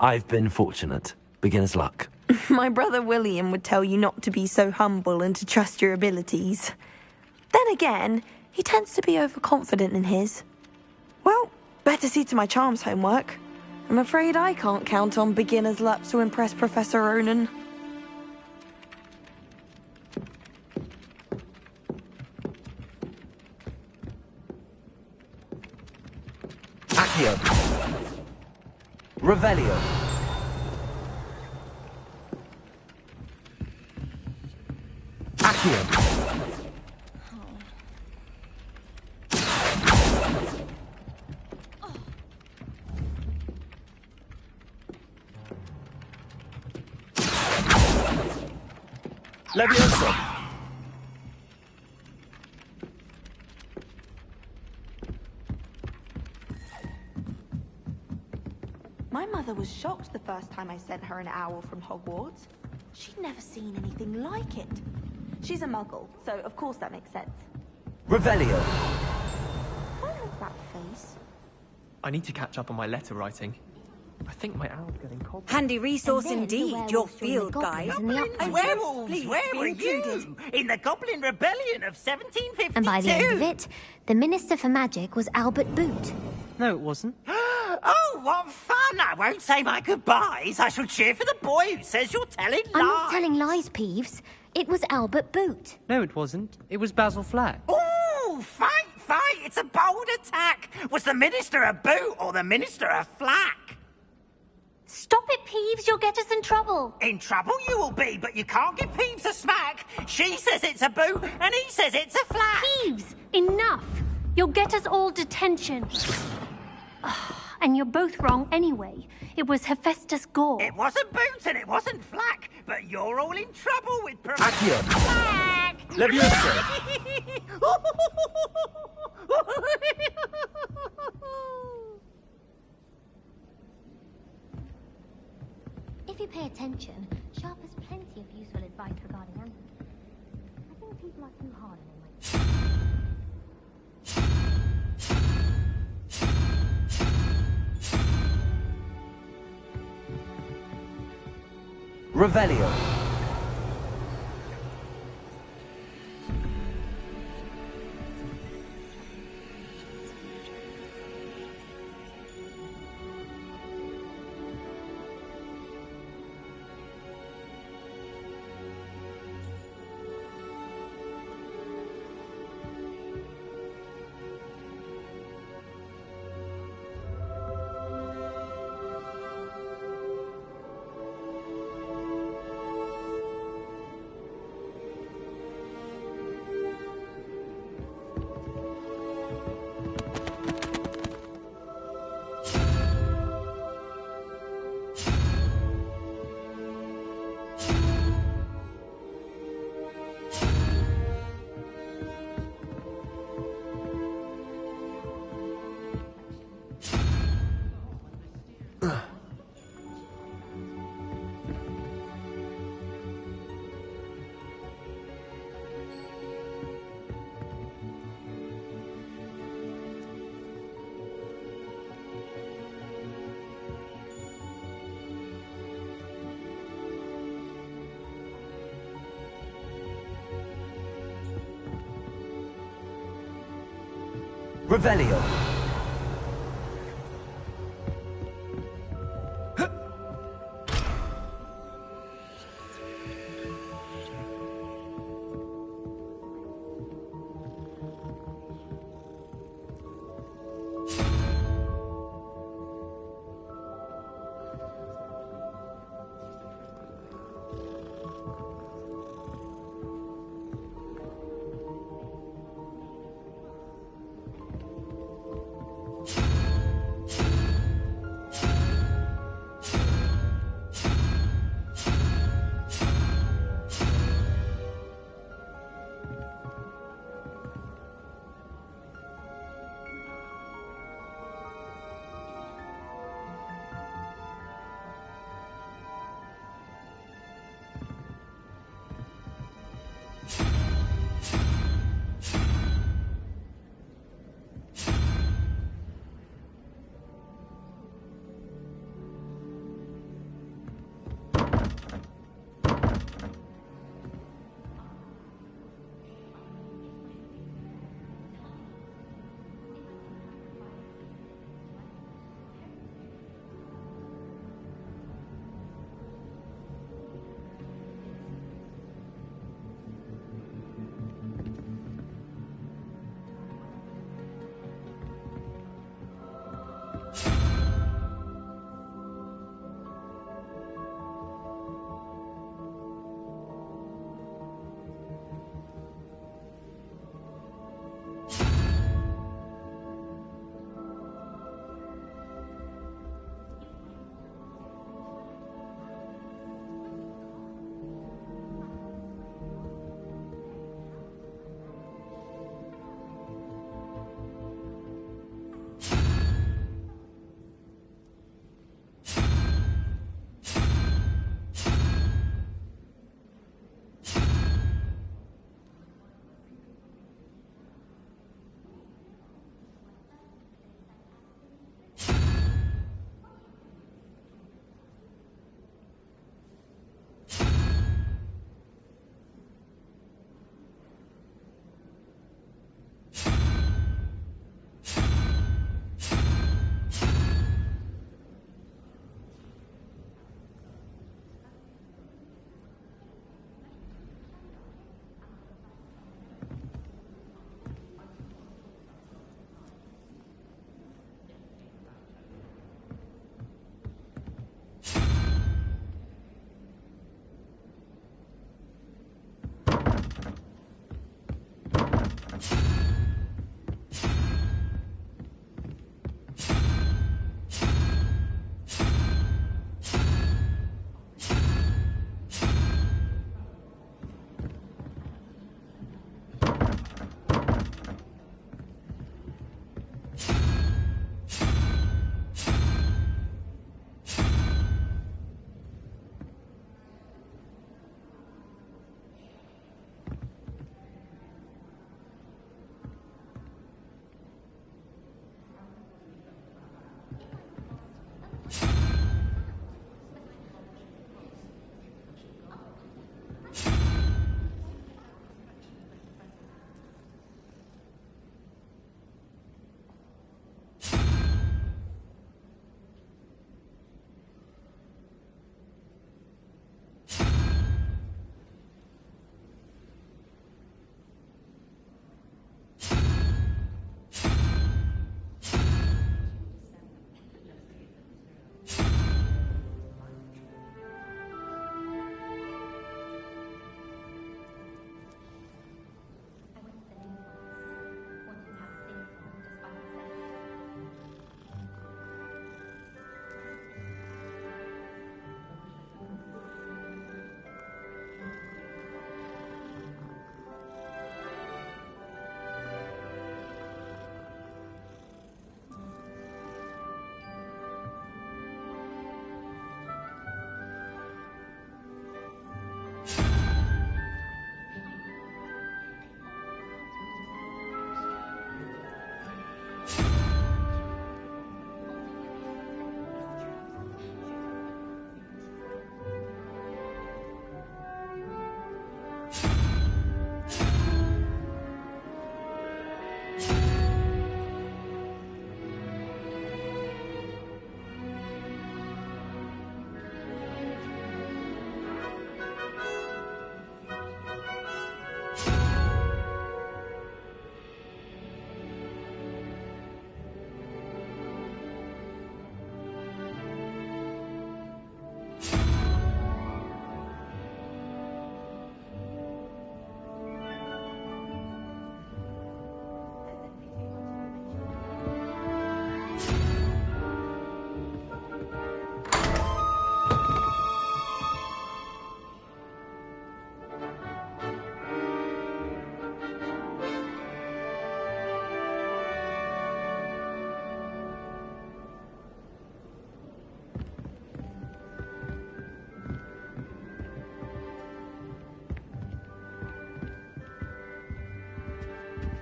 I've been fortunate. Beginner's luck. My brother William would tell you not to be so humble and to trust your abilities. Then again, he tends to be overconfident in his. Well, better see to my charms homework. I'm afraid I can't count on beginner's luck to impress Professor Ronan. Accio. Revelio. Accio. Levioso. My mother was shocked the first time I sent her an owl from Hogwarts. She'd never seen anything like it. She's a muggle, so of course that makes sense. Revelio. What is that face? I need to catch up on my letter writing. I think my owl's getting cold. Handy resource indeed, your field guide. Werewolves, where were you? In the Goblin Rebellion of 1752. And by the end of it, the Minister for Magic was Albert Boot. No, it wasn't. Oh, what fun! I won't say my goodbyes. I shall cheer for the boy who says you're telling lies. I'm not telling lies, Peeves. It was Albert Boot. No, it wasn't. It was Basil Flack. Ooh, fight! It's a bold attack. Was the Minister a Boot or the Minister a Flack? Stop it, Peeves. You'll get us in trouble. In trouble you will be, but you can't give Peeves a smack. She says it's a Boot and he says it's a Flack. Peeves, enough. You'll get us all detention. And you're both wrong anyway. It was Hephaestus Gore. It wasn't Boot and it wasn't Flack, but you're all in trouble with Accio. Flack. Levioso. If you pay attention, Sharp has plenty of useful advice regarding Anthony. I think people are too hard on him. Revelio. Revelio.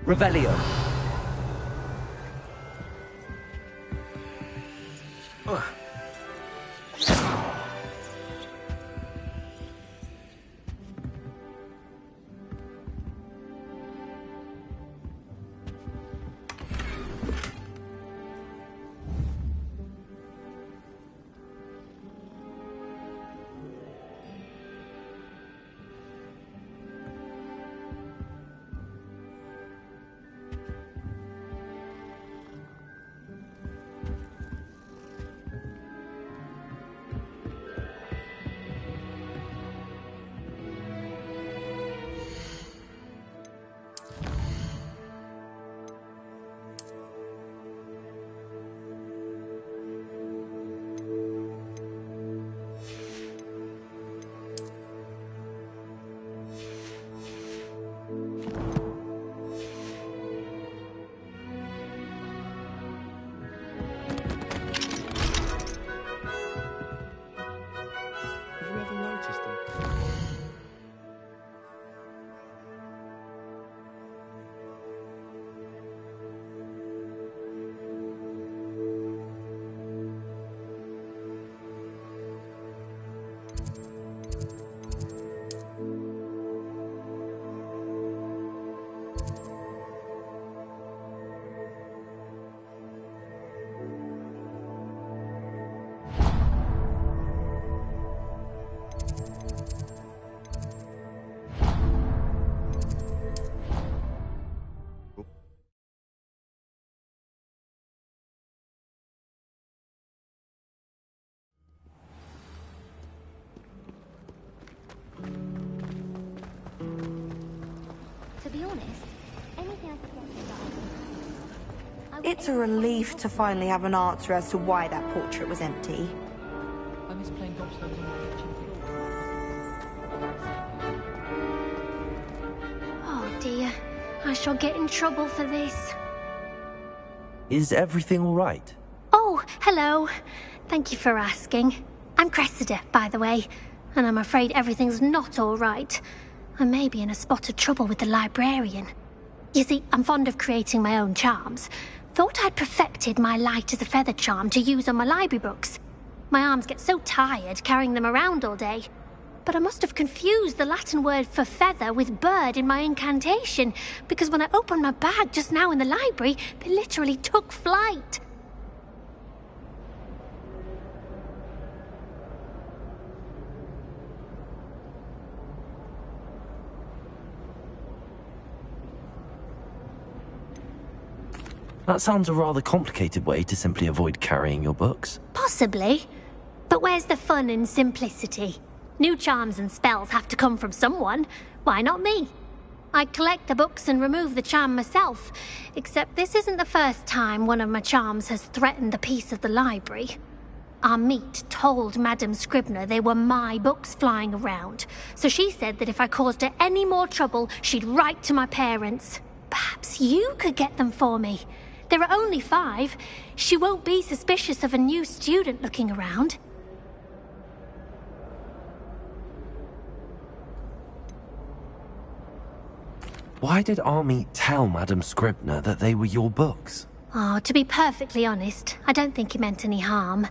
Revelio. Have you ever noticed them? To be honest, anything I could get from that. It's a relief to finally have an answer as to why that portrait was empty. I miss playing gobstones on my kitchen floor. Oh dear, I shall get in trouble for this. Is everything all right? Oh, hello. Thank you for asking. I'm Cressida, by the way, and I'm afraid everything's not all right. I may be in a spot of trouble with the librarian. You see, I'm fond of creating my own charms. Thought I'd perfected my light as a feather charm to use on my library books. My arms get so tired carrying them around all day. But I must have confused the Latin word for feather with bird in my incantation, because when I opened my bag just now in the library, they literally took flight. That sounds a rather complicated way to simply avoid carrying your books. Possibly. But where's the fun in simplicity? New charms and spells have to come from someone. Why not me? I collect the books and remove the charm myself. Except this isn't the first time one of my charms has threatened the peace of the library. Our meet told Madame Scribner they were my books flying around. So she said that if I caused her any more trouble, she'd write to my parents. Perhaps you could get them for me. There are only 5. She won't be suspicious of a new student looking around. Why did Army tell Madame Scribner that they were your books? Oh, to be perfectly honest, I don't think he meant any harm.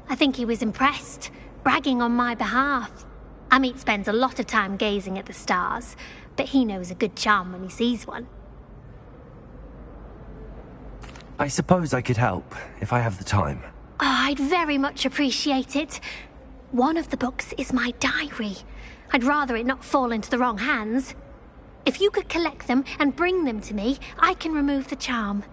I think he was impressed, bragging on my behalf. Amit spends a lot of time gazing at the stars, but he knows a good charm when he sees one. I suppose I could help, if I have the time. Oh, I'd very much appreciate it. One of the books is my diary. I'd rather it not fall into the wrong hands. If you could collect them and bring them to me, I can remove the charm.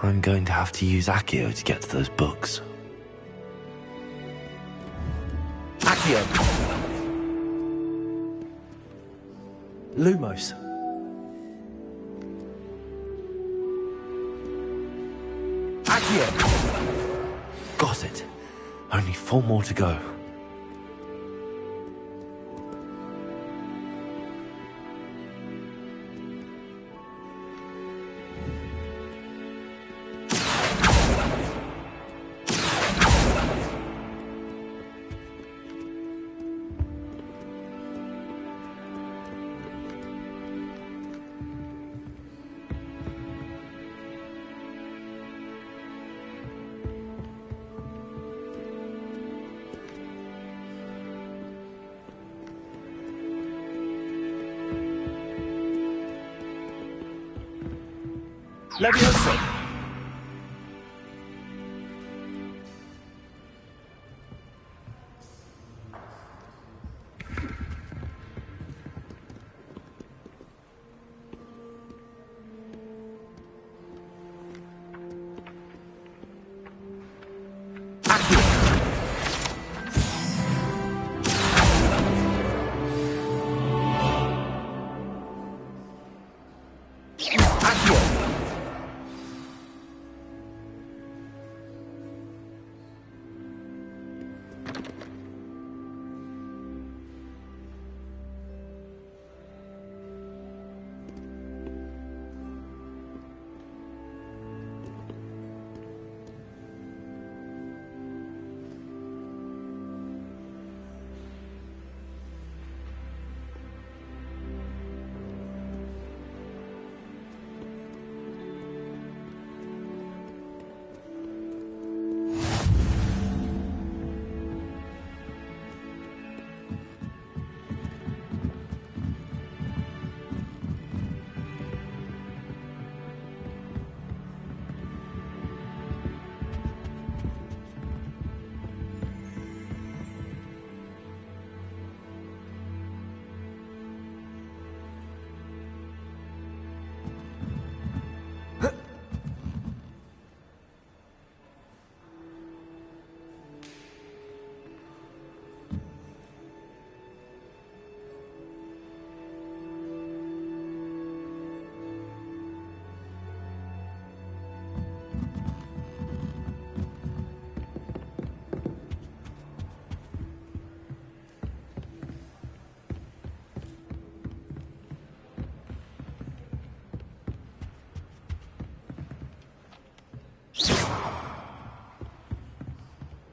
I'm going to have to use Accio to get to those books. Accio! Lumos! Accio! Got it. Only 4 more to go. Levioso!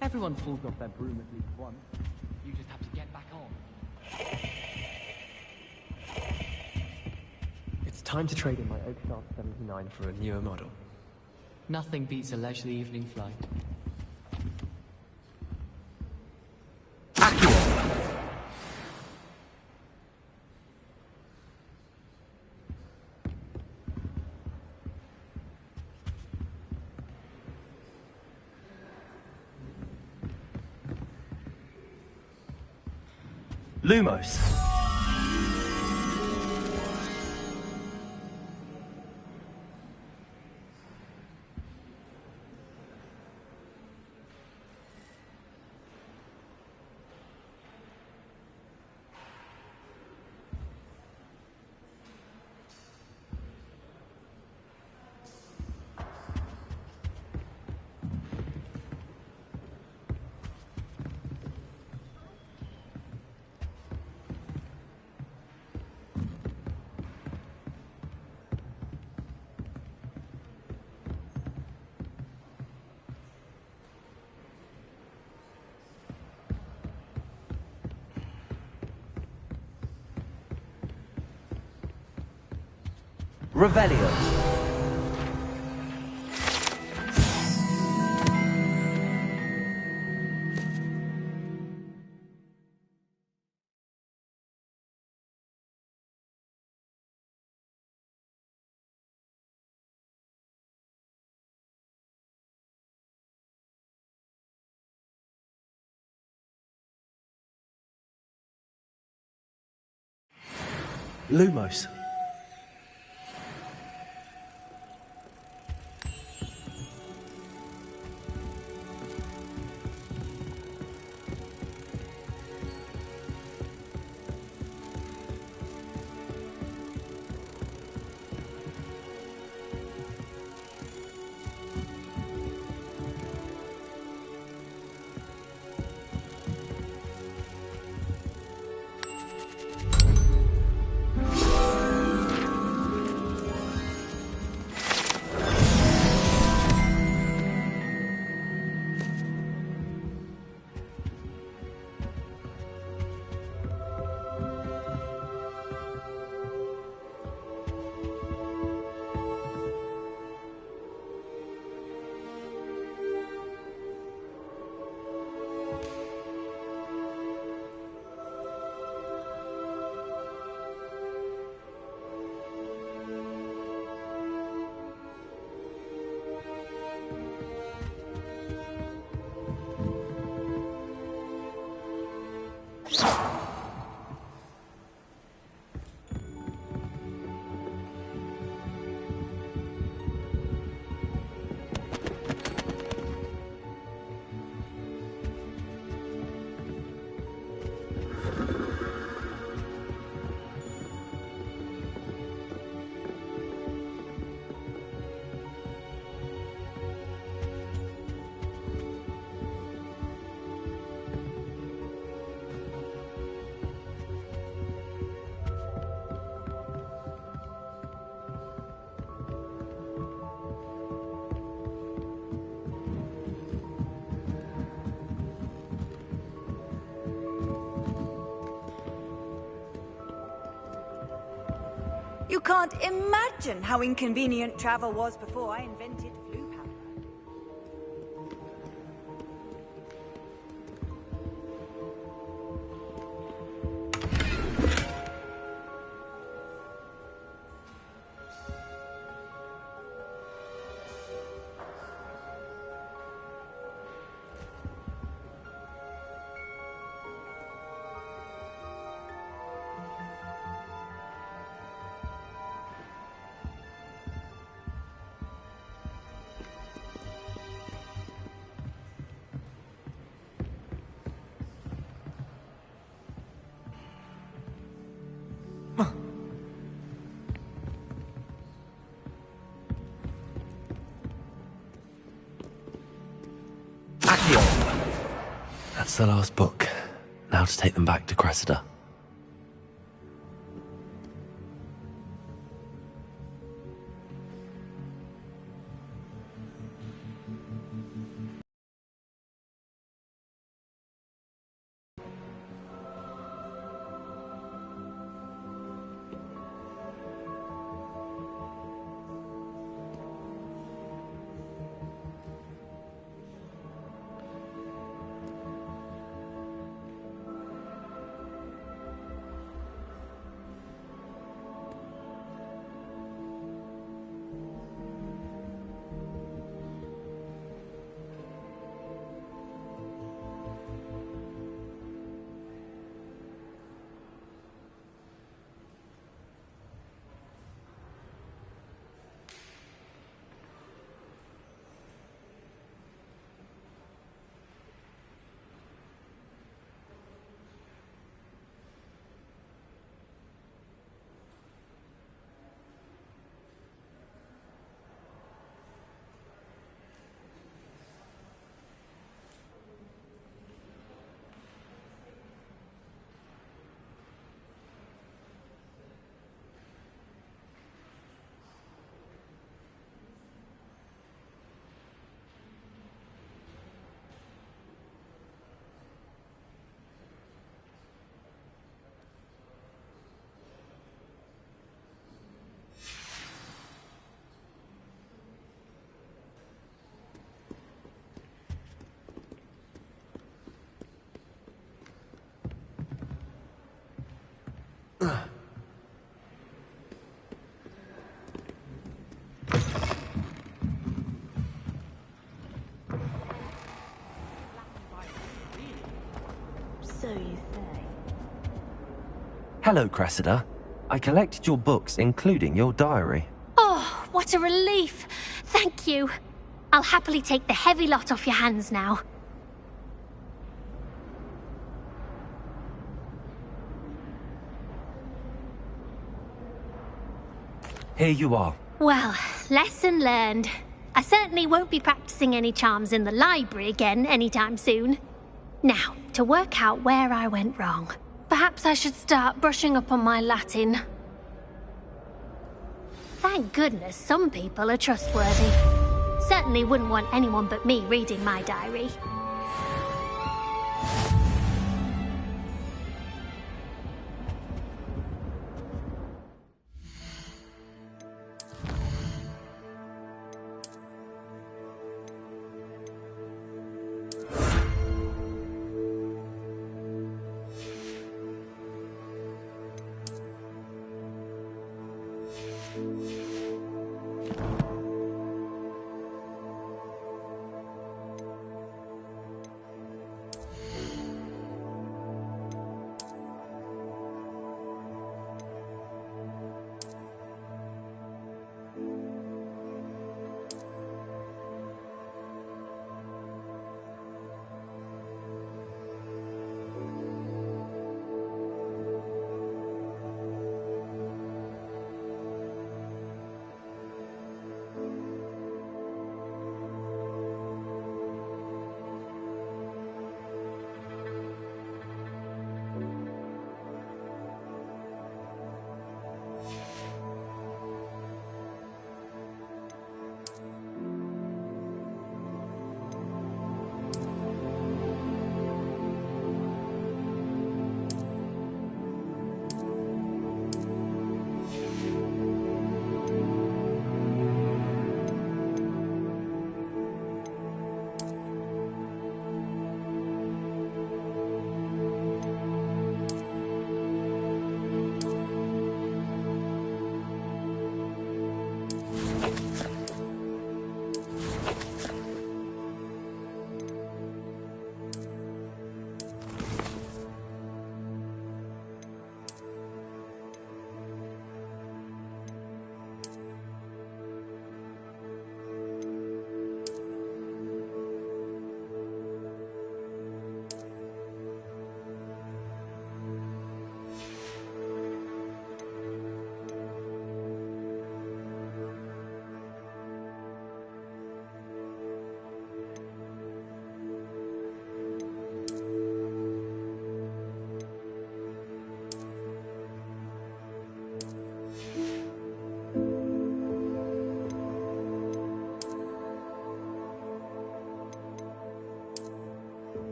Everyone falls off their broom at least once. You just have to get back on. It's time to trade in my Oak Shaft 79 for a newer model. Nothing beats a leisurely evening flight. Lumos! Revelio. Lumos. can't imagine how inconvenient travel was before I invented blue powder. That's the last book. Now to take them back to Cressida. So you say. Hello, Cressida. I collected your books, including your diary. Oh, what a relief. Thank you. I'll happily take the heavy lot off your hands now. Here you are. Well, lesson learned. I certainly won't be practicing any charms in the library again anytime soon. Now, to work out where I went wrong. Perhaps I should start brushing up on my Latin. Thank goodness some people are trustworthy. Certainly wouldn't want anyone but me reading my diary.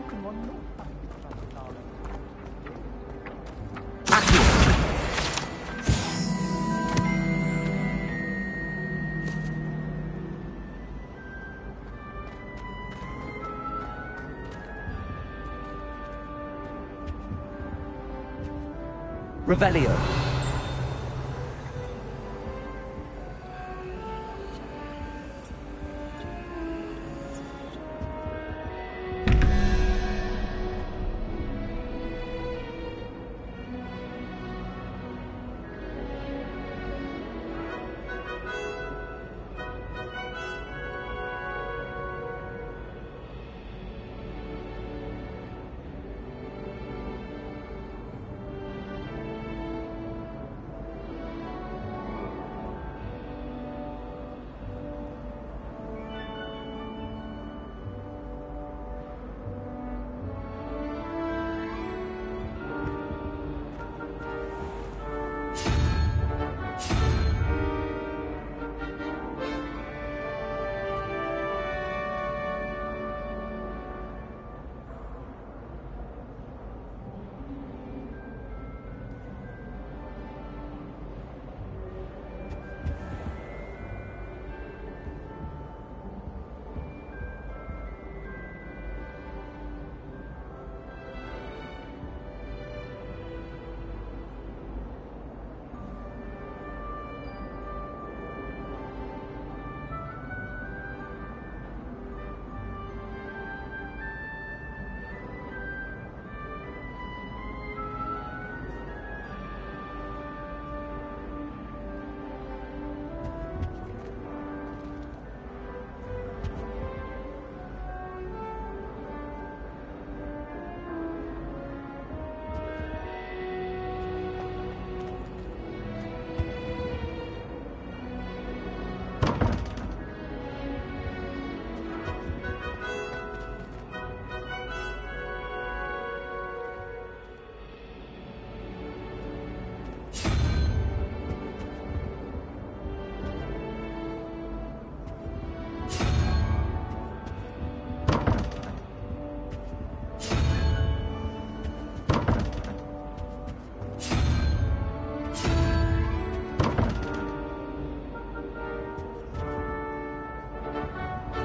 can one not have Professor Darling? Revelio.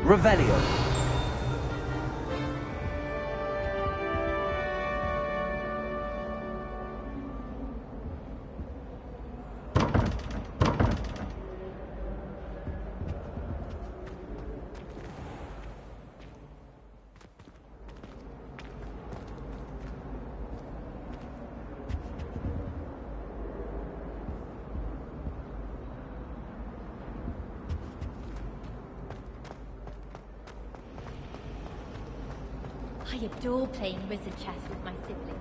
Revelio. I adore playing wizard chess with my siblings.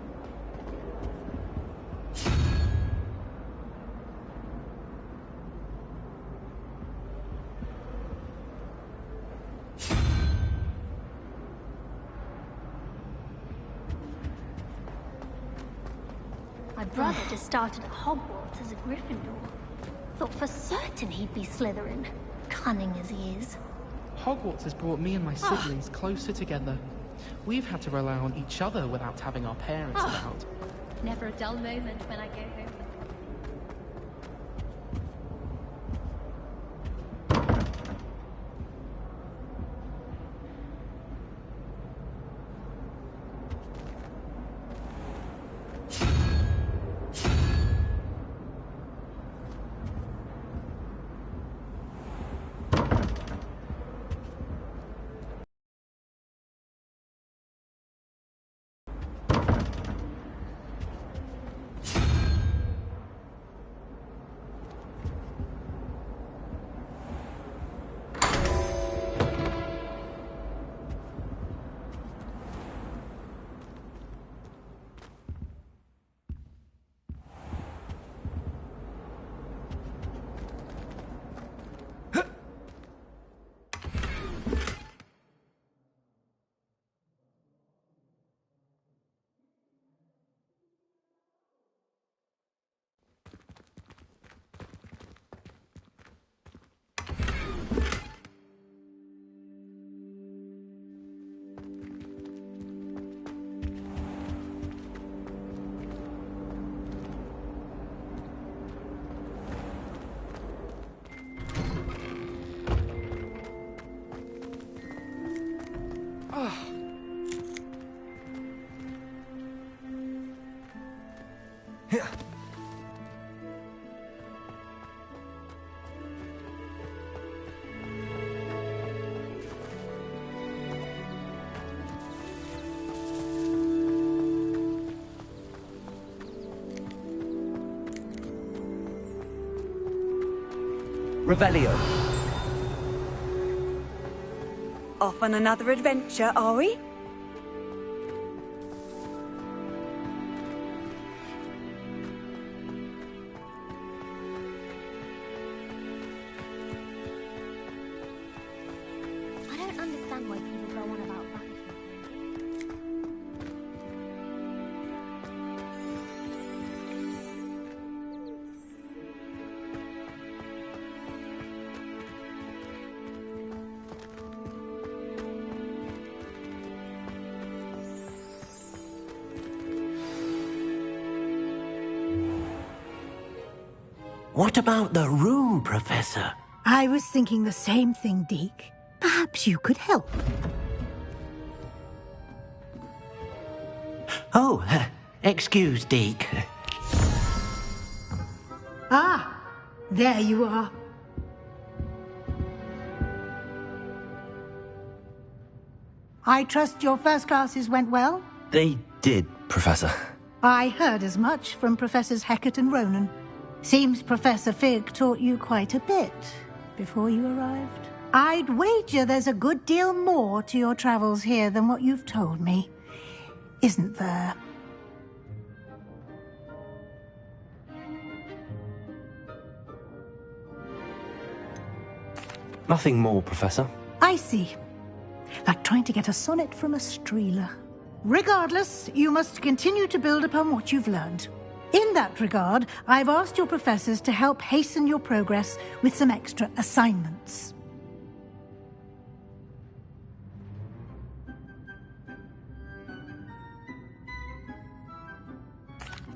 My brother just started at Hogwarts as a Gryffindor. Thought for certain he'd be Slytherin, cunning as he is. Hogwarts has brought me and my siblings closer together. We've had to rely on each other without having our parents around. Never a dull moment when I go home. Revelio. Off on another adventure, are we? I don't understand why people go on about that. What about the room, Professor? I was thinking the same thing, Deke. Perhaps you could help. Oh, excuse, Deke. Ah, there you are. I trust your first classes went well? They did, Professor. I heard as much from Professors Hecat and Ronan. Seems Professor Fig taught you quite a bit before you arrived. I'd wager there's a good deal more to your travels here than what you've told me. Isn't there? Nothing more, Professor. I see. Like trying to get a sonnet from a streeler. Regardless, you must continue to build upon what you've learned. In that regard, I've asked your professors to help hasten your progress with some extra assignments.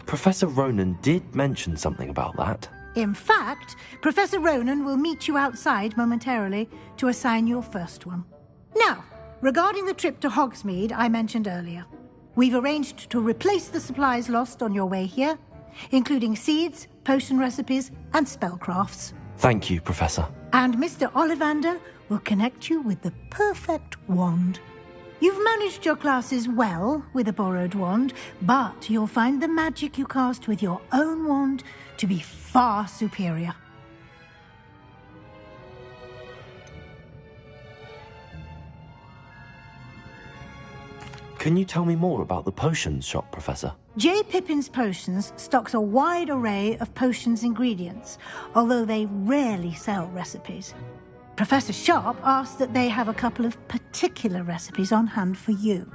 Professor Ronan did mention something about that. In fact, Professor Ronan will meet you outside momentarily to assign your first one. Now, regarding the trip to Hogsmeade I mentioned earlier, we've arranged to replace the supplies lost on your way here, including seeds, potion recipes, and spellcrafts. Thank you, Professor. And Mr. Ollivander will connect you with the perfect wand. You've managed your classes well with a borrowed wand, but you'll find the magic you cast with your own wand to be far superior. Can you tell me more about the potions shop, Professor? J. Pippin's Potions stocks a wide array of potions ingredients, although they rarely sell recipes. Professor Sharp asked that they have a couple of particular recipes on hand for you.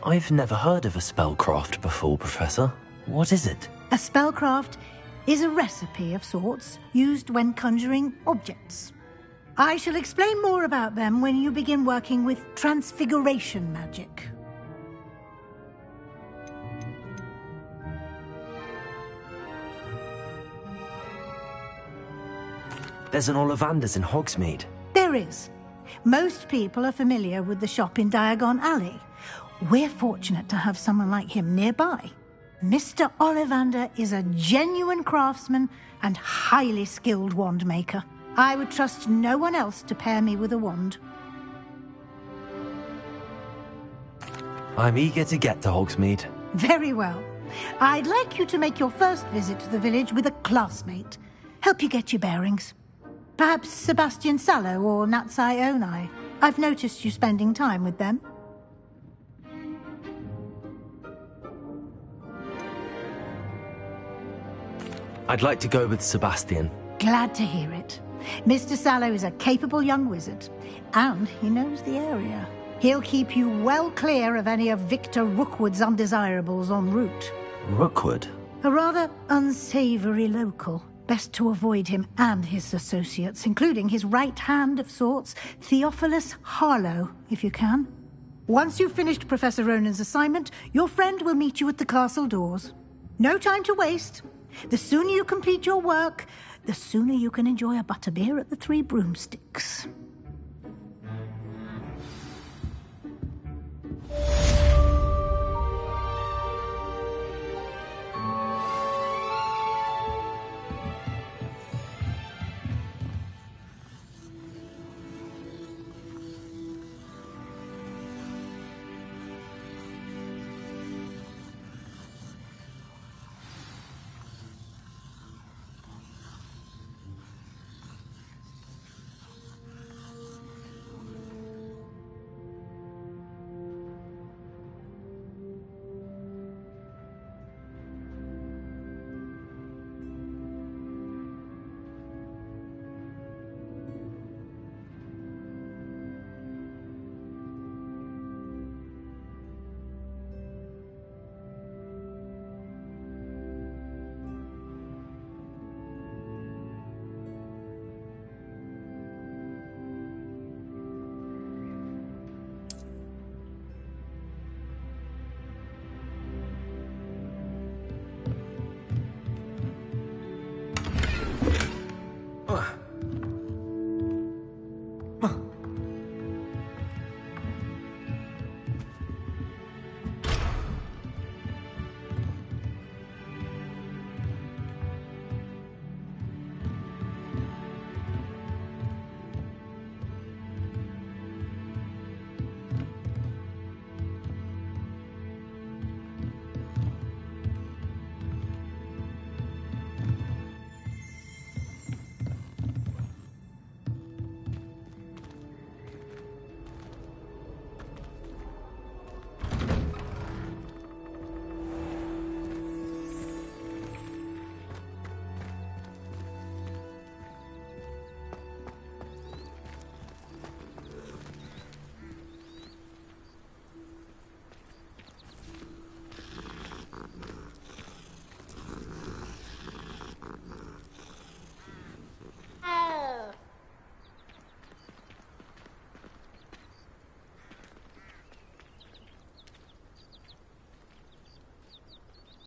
I've never heard of a spellcraft before, Professor. What is it? A spellcraft is a recipe of sorts used when conjuring objects. I shall explain more about them when you begin working with transfiguration magic. There's an Ollivander's in Hogsmeade. There is. Most people are familiar with the shop in Diagon Alley. We're fortunate to have someone like him nearby. Mr. Ollivander is a genuine craftsman and highly skilled wand maker. I would trust no one else to pair me with a wand. I'm eager to get to Hogsmeade. Very well. I'd like you to make your first visit to the village with a classmate. Help you get your bearings. Perhaps Sebastian Sallow or Natsai Onai. I've noticed you spending time with them. I'd like to go with Sebastian. Glad to hear it. Mr. Sallow is a capable young wizard, and he knows the area. He'll keep you well clear of any of Victor Rookwood's undesirables en route. Rookwood? A rather unsavory local. Best to avoid him and his associates, including his right hand of sorts, Theophilus Harlow, if you can. Once you've finished Professor Ronan's assignment, your friend will meet you at the castle doors. No time to waste. The sooner you complete your work, the sooner you can enjoy a butterbeer at the Three Broomsticks.